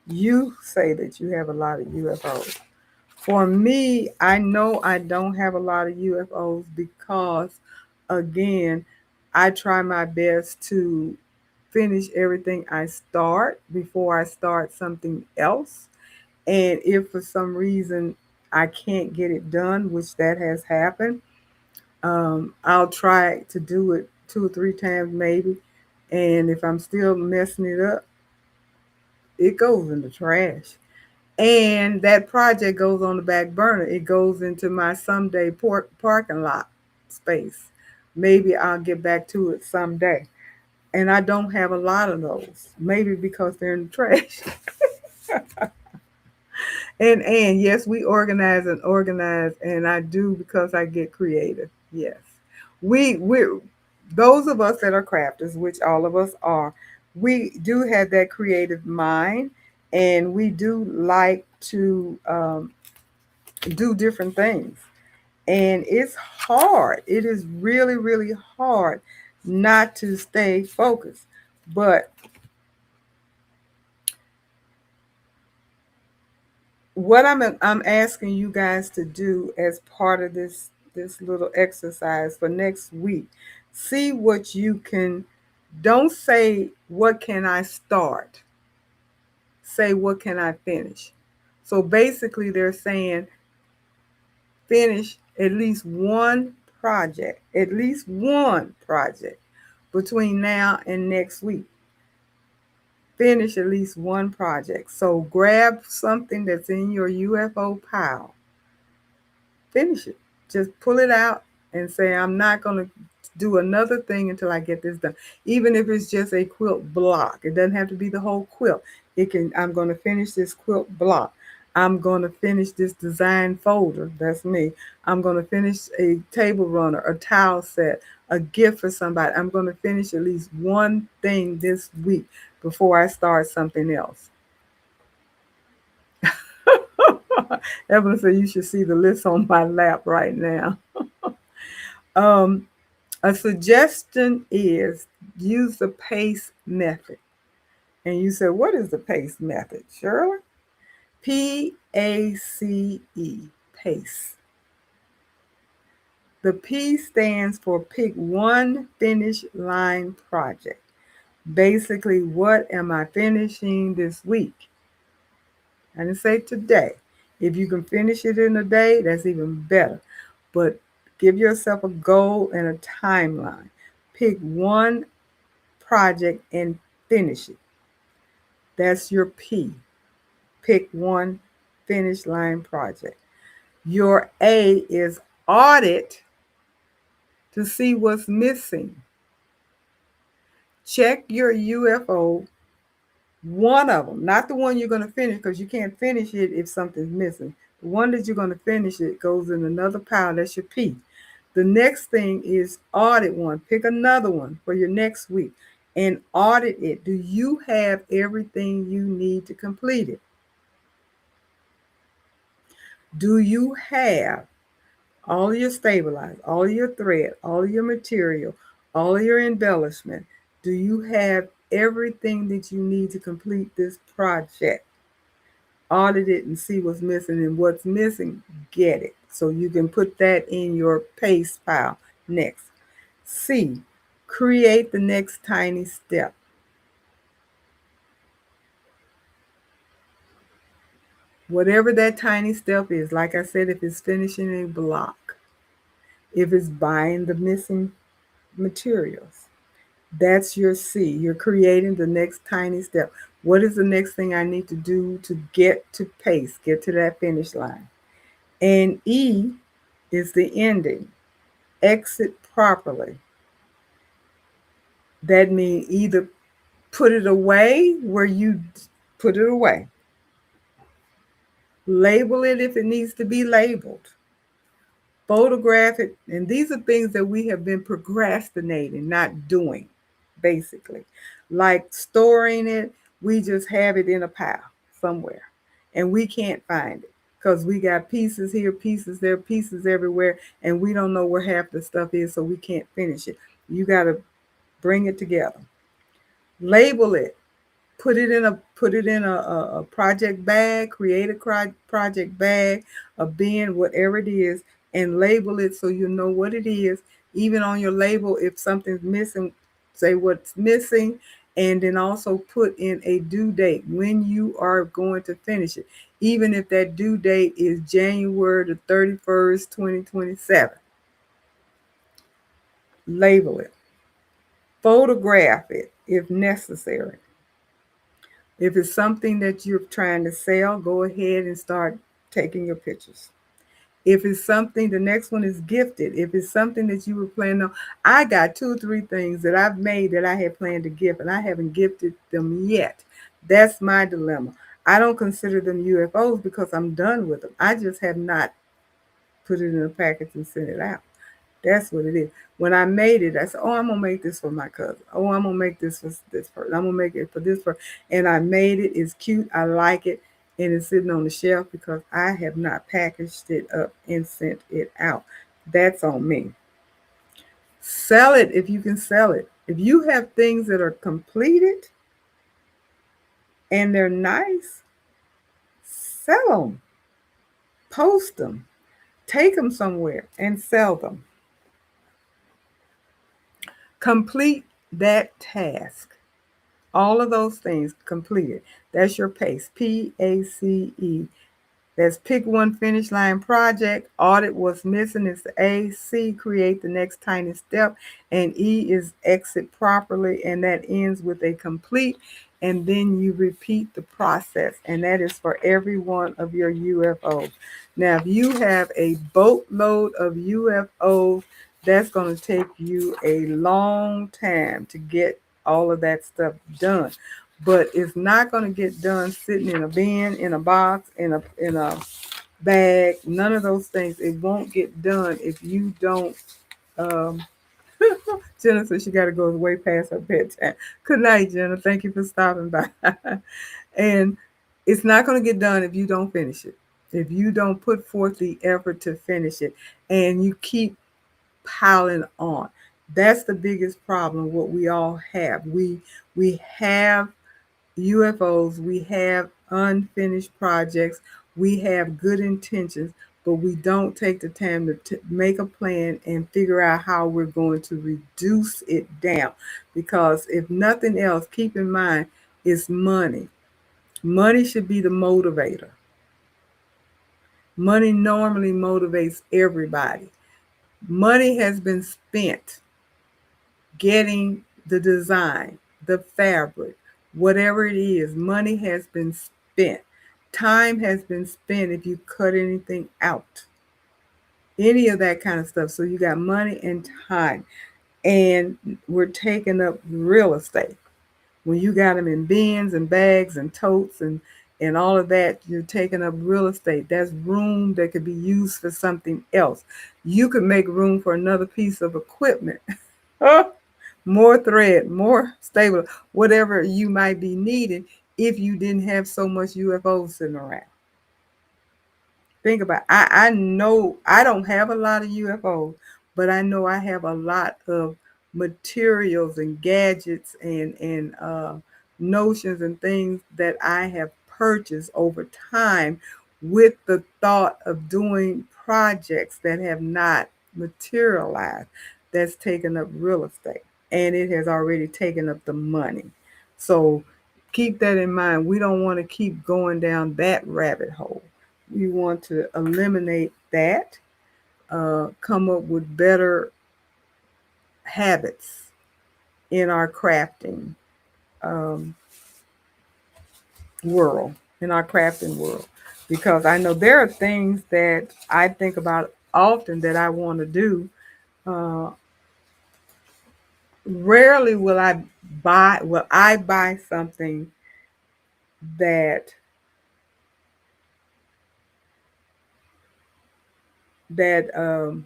B: You say that you have a lot of UFOs. For me, I know I don't have a lot of UFOs because, again, I try my best to finish everything I start before I start something else. And if for some reason I can't get it done, which that has happened, I'll try to do it 2 or 3 times maybe. And if I'm still messing it up, it goes in the trash. And that project goes on the back burner. It goes into my someday parking lot space. Maybe I'll get back to it someday. And I don't have a lot of those. Maybe because they're in the trash. And yes, we organize, and I do because I get creative. Yes, we those of us that are crafters, which all of us are, we do have that creative mind, and we do like to do different things. And it's hard. It is really, really hard not to stay focused. But what I'm asking you guys to do as part of this little exercise for next week, see what you can. Don't say what can I start, say what can I finish. So basically they're saying finish at least one project between now and next week. Finish at least one project. So grab something that's in your UFO pile, finish it. Just pull it out and say, I'm not going to do another thing until I get this done. Even if it's just a quilt block, it doesn't have to be the whole quilt. I'm going to finish this quilt block. I'm going to finish this design folder. That's me. I'm going to finish a table runner, a towel set, a gift for somebody. I'm going to finish at least one thing this week before I start something else. Evelyn said you should see the list on my lap right now. Um, a suggestion is use the PACE method. And you said, what is the PACE method, Shirley? PACE, PACE. The P stands for pick one finish line project. Basically, what am I finishing this week? I didn't say today. If you can finish it in a day, that's even better. But give yourself a goal and a timeline. Pick one project and finish it. That's your P. Pick one finish line project. Your A is audit to see what's missing. Check your UFO, one of them, not the one you're going to finish because you can't finish it if something's missing. The one that you're going to finish it goes in another pile. That's your P. The next thing is audit one. Pick another one for your next week and audit it. Do you have everything you need to complete it? Do you have all your stabilized, all your thread, all your material, all your embellishment? Do you have everything that you need to complete this project? Audit it and see what's missing, and what's missing, get it. So you can put that in your paste pile next. C, create the next tiny step. Whatever that tiny step is, like I said, if it's finishing a block, if it's buying the missing materials, that's your C. You're creating the next tiny step. What is the next thing I need to do to get to pace, get to that finish line? And E is the ending. Exit properly. That means either put it away where you put it away, label it if it needs to be labeled, photograph it. And these are things that we have been procrastinating, not doing, basically. Like storing it, we just have it in a pile somewhere and we can't find it because we got pieces here, pieces there, pieces everywhere, and we don't know where half the stuff is, so we can't finish it. You got to bring it together, label it, put it in a project bag, create a project bag, a bin, whatever it is, and label it so you know what it is. Even on your label, if something's missing, say what's missing And then also put in a due date when you are going to finish it. Even if that due date is January the 31st, 2027, label it, photograph it if necessary. If it's something that you're trying to sell, go ahead and start taking your pictures. If it's something, the next one is gifted. If it's something that you were planning on, I got 2 or 3 things that I've made that I had planned to gift, and I haven't gifted them yet. That's my dilemma. I don't consider them UFOs because I'm done with them. I just have not put it in a package and sent it out. That's what it is. When I made it, I said, "Oh, I'm gonna make this for my cousin. Oh, I'm gonna make this for this person. I'm gonna make it for this person." And I made it. It's cute. I like it, and it's sitting on the shelf because I have not packaged it up and sent it out. That's on me. Sell it if you can sell it. If you have things that are completed and they're nice, sell them. Post them. Take them somewhere and sell them. Complete that task. All of those things completed. That's your PACE. PACE. That's pick one finish line project. Audit what's missing is the A. C, create the next tiny step. And E is exit properly. And that ends with a complete. And then you repeat the process. And that is for every one of your UFOs. Now, if you have a boatload of UFOs, that's going to take you a long time to get all of that stuff done. But it's not going to get done sitting in a bin, in a box, in a bag. None of those things. It won't get done if you don't. Um, Jenna said she got to go way past her bedtime. Good night, Jenna. Thank you for stopping by. And it's not going to get done if you don't finish it. If you don't put forth the effort to finish it, and you keep piling on. That's the biggest problem. What we all have. We have UFOs, we have unfinished projects, we have good intentions, but we don't take the time to make a plan and figure out how we're going to reduce it down. Because if nothing else, keep in mind, it's money. Money should be the motivator. Money normally motivates everybody. Money has been spent getting the design, the fabric, whatever it is, money has been spent. Time has been spent if you cut anything out, any of that kind of stuff. So you got money and time, and we're taking up real estate. When you got them in bins and bags and totes and all of that, you're taking up real estate. That's room that could be used for something else. You could make room for another piece of equipment. More thread, more stable, whatever you might be needing if you didn't have so much UFOs sitting around. Think about it. I know I don't have a lot of UFOs, but I know I have a lot of materials and gadgets and notions and things that I have purchased over time with the thought of doing projects that have not materialized. That's taken up real estate, and it has already taken up the money. So keep that in mind. We don't want to keep going down that rabbit hole. We want to eliminate that, come up with better habits in our crafting um, world, in our crafting world. Because I know there are things that I think about often that I want to do. Uh, Rarely will I buy something that that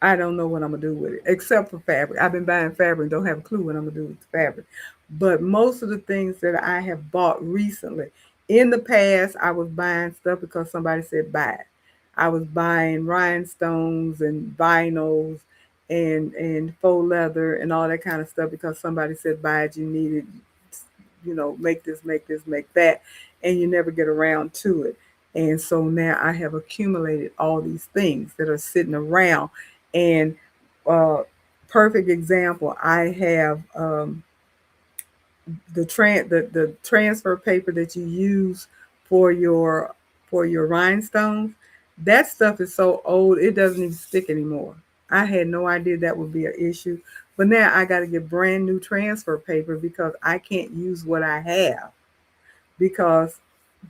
B: I don't know what I'm gonna do with it, except for fabric. I've been buying fabric and don't have a clue what I'm gonna do with the fabric. But most of the things that I have bought recently, in the past, I was buying stuff because somebody said buy it. I was buying rhinestones and vinyls and faux leather and all that kind of stuff because somebody said buy it. You need it, make this, make that, and you never get around to it. And so now I have accumulated all these things that are sitting around. And uh, perfect example, I have. the transfer paper that you use for your for your rhinestones, that stuff is so old it doesn't even stick anymore. I had no idea that would be an issue, but now I got to get brand new transfer paper because I can't use what I have because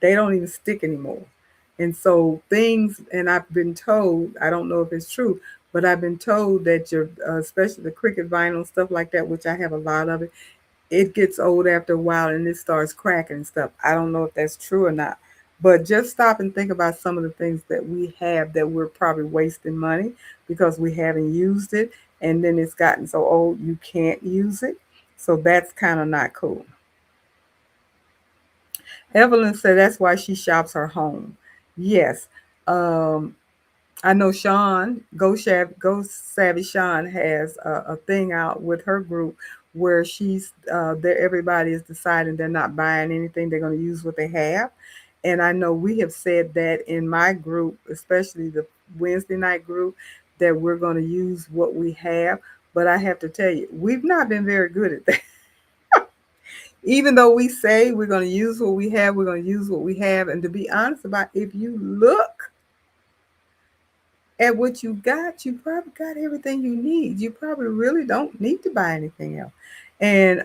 B: they don't even stick anymore. And so things, and I've been told, I don't know if it's true, but I've been told that your, especially the cricket vinyl stuff like that, which I have a lot of it, it gets old after a while and it starts cracking and stuff. I don't know if that's true or not. But just stop and think about some of the things that we have that we're probably wasting money because we haven't used it, and then it's gotten so old you can't use it. So that's kind of not cool. Evelyn said that's why she shops her home. Yes. Um, I know Sean, Go Savvy Sean has a thing out with her group where she's there. Everybody is deciding they're not buying anything. They're going to use what they have. And I know we have said that in my group, especially the Wednesday night group, that we're going to use what we have. But I have to tell you, we've not been very good at that. Even though we say we're going to use what we have, we're going to use what we have. And to be honest about it, if you look at what you got, you probably got everything you need. You probably really don't need to buy anything else. And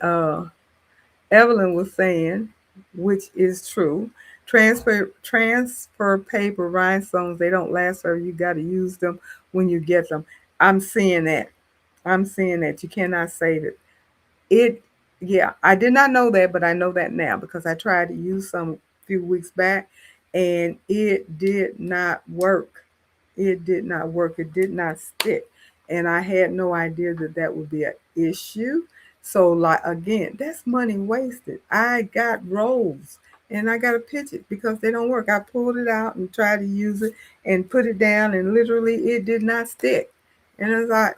B: Evelyn was saying, which is true, transfer paper rhinestones, they don't last forever. You got to use them when you get them. I'm seeing that. I'm seeing that. You cannot save it. It, yeah, I did not know that, but I know that now because I tried to use some a few weeks back and it did not work. It did not work. It did not stick. And I had no idea that that would be an issue. So, like, again, that's money wasted. I got rolls and I got to pitch it because they don't work. I pulled it out and tried to use it and put it down, and literally it did not stick. And I was like,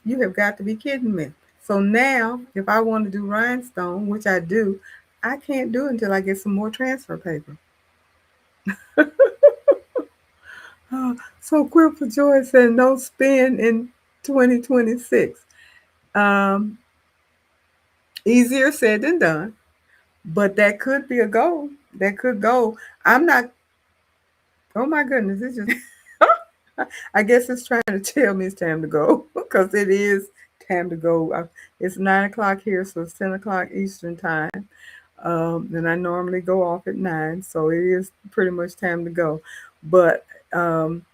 B: you have got to be kidding me. So now, if I want to do rhinestone, which I do, I can't do it until I get some more transfer paper. So Quip for Joy said no spin in 2026. Um, Easier said than done, but that could be a goal. That could go. I'm not. Oh my goodness! It's just. I guess it's trying to tell me it's time to go because it is time to go. It's 9 o'clock here, so it's 10 o'clock Eastern time. And I normally go off at 9, so it is pretty much time to go. But um,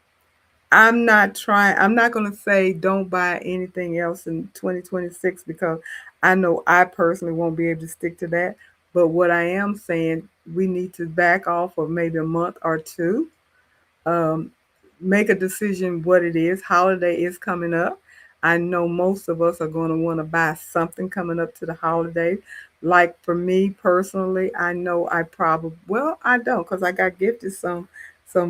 B: I'm not going to say don't buy anything else in 2026 because I know I personally won't be able to stick to that. But what I am saying, we need to back off of maybe a month or two, um, make a decision what it is. Holiday is coming up. I know most of us are going to want to buy something coming up to the holiday. Like for me personally, I know I probably, well, I don't because I got gifted some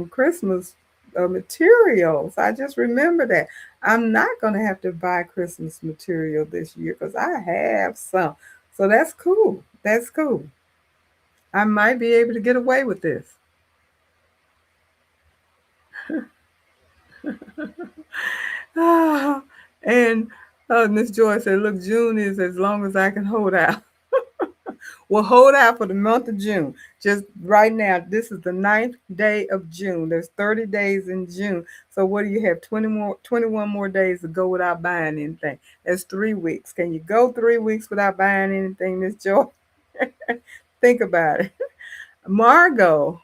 B: Christmas materials. I just remember that I'm not going to have to buy Christmas material this year because I have some. So that's cool. That's cool. I might be able to get away with this. Ah, and Miss Joy said, "Look, June is as long as I can hold out." Well, hold out for the month of June. Just right now, this is the 9th day of June. There's 30 days in June. So what do you have? 21 more days to go without buying anything. That's 3 weeks. Can you go 3 weeks without buying anything, Miss Joy? Think about it. Margot,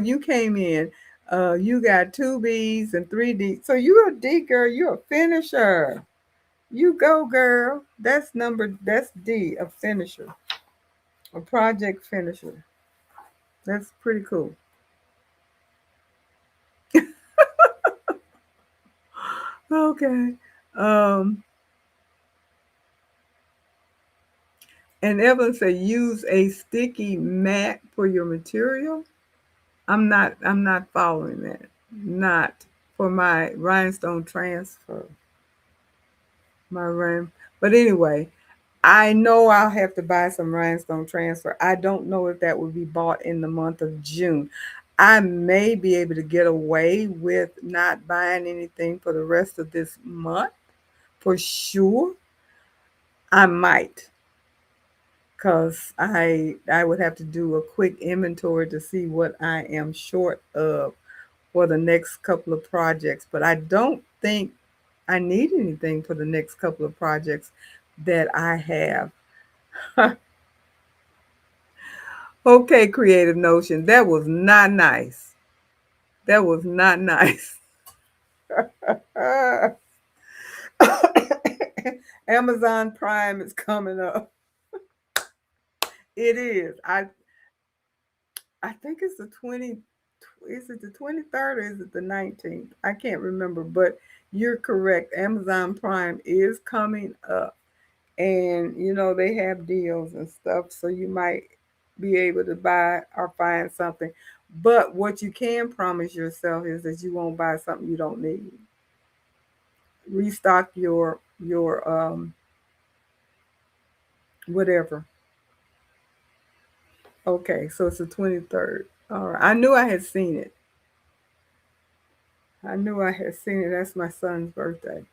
B: you came in. You got 2 B's and 3 D's. So you're a D girl. You're a finisher. You go, girl. That's D, a finisher, a project finisher. That's pretty cool. Okay. Um, and Evelyn said use a sticky mat for your material. I'm not following that. Not for my rhinestone transfer. My rhyme. But anyway, I know I'll have to buy some rhinestone transfer. I don't know if that would be bought in the month of June. I may be able to get away with not buying anything for the rest of this month for sure. I might, because I would have to do a quick inventory to see what I am short of for the next couple of projects. But I don't think I need anything for the next couple of projects that I have. Okay, Creative Notion, that was not nice. That was not nice. Amazon Prime is coming up. It is. I think it's the 20, is it the 23rd or is it the 19th? I can't remember, but you're correct. Amazon Prime is coming up. And they have deals and stuff, so you might be able to buy or find something. But what you can promise yourself is that you won't buy something you don't need. Restock your whatever. Okay, so it's the 23rd. All right. I knew I had seen it. I knew I had seen it. That's my son's birthday.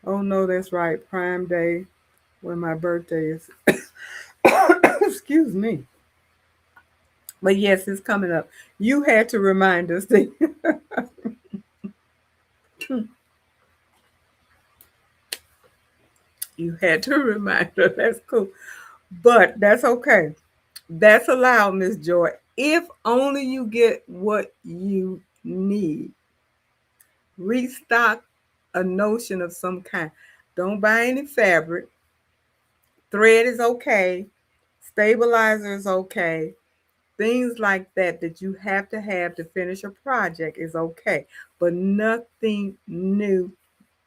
B: Oh no, that's right. Prime Day when my birthday is. Excuse me. But yes, it's coming up. You had to remind us that you had to remind us. That's cool. But that's okay. That's allowed, Miss Joy. If only you get what you need. Restock a notion of some kind. Don't buy any fabric. Thread is okay. Stabilizer is okay. Things like that you have to finish a project is okay. But nothing new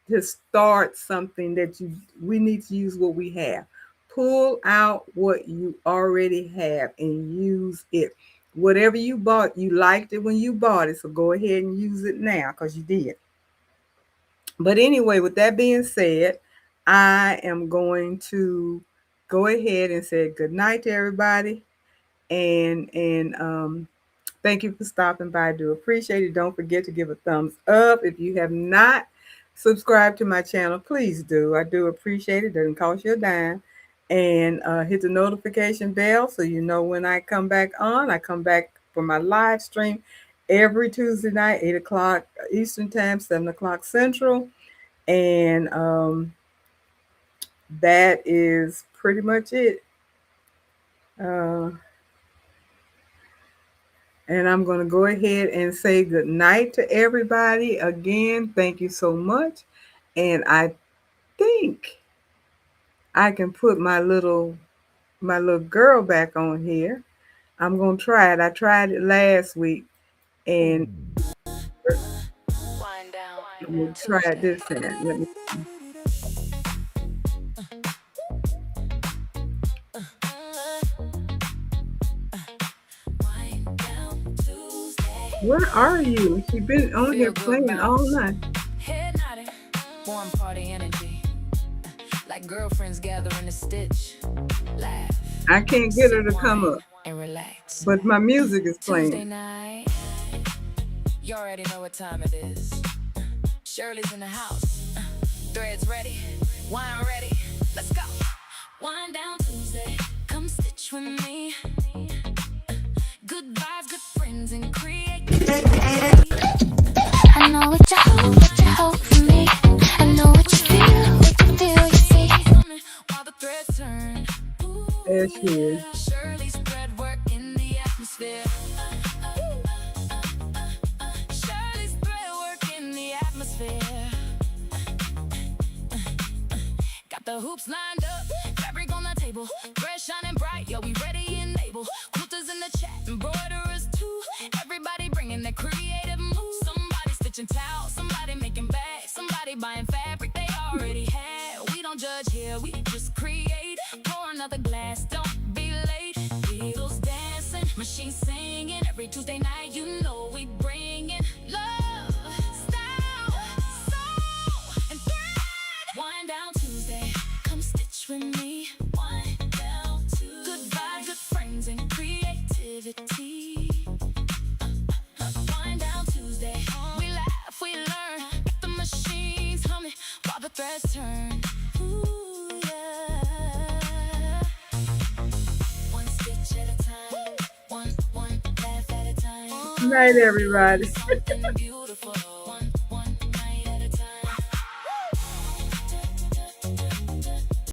B: to start something that we need to use what we have. Pull out what you already have and use it. Whatever you bought, you liked it when you bought it, so go ahead and use it now because you did. But anyway, with that being said, I am going to go ahead and say good night to everybody. And thank you for stopping by. I do appreciate it. Don't forget to give a thumbs up. If you have not subscribed to my channel, please do. I do appreciate it. It doesn't cost you a dime. And hit the notification bell so you know when I come back on. I come back for my live stream every Tuesday night, 8 o'clock Eastern Time, 7 o'clock Central. And that is pretty much it. And I'm going to go ahead and say good night to everybody. Again, thank you so much. And I think I can put my little girl back on here. I'm going to try it. I tried it last week and I'm going to try it this time. Let me. Where are you? She's been on here playing all night.
A: Head nodding, warm party energy. Like girlfriends gathering a stitch. Laugh.
B: I can't get her to come up,
A: and relax.
B: but my music is
A: Tuesday
B: playing.
A: night. You already know what time it is. Shirley's in the house. Threads ready. Wine ready. Let's go. Wine down Tuesday. Come stitch with me. Good vibes, good friends, and creativity. I know what you hope for me. I know what you feel, you see. While the threads turn.
B: There she is.
A: Shirley's thread work in the atmosphere. Shirley's thread work in the atmosphere. Got the hoops lined up, fabric on the table, thread shining bright, yo, we ready and able. Quilters in the chat, embroiderers too. Everybody bringing their creative moves. Somebody stitching towels, somebody making bags, somebody buying fabric they already had. We don't judge here, we just create. Pour another glass, don't be late. Beatles dancing, machines singing. Every Tuesday night, you know we bringing love, style, soul, and thread. Wind down Tuesday, come stitch with me. Wind down Tuesday. Good vibes, good friends, and creativity. Wind down Tuesday, we laugh, we learn. Got the machines humming while the threads turn. Ooh, yeah.
B: Night, everybody.
A: something beautiful.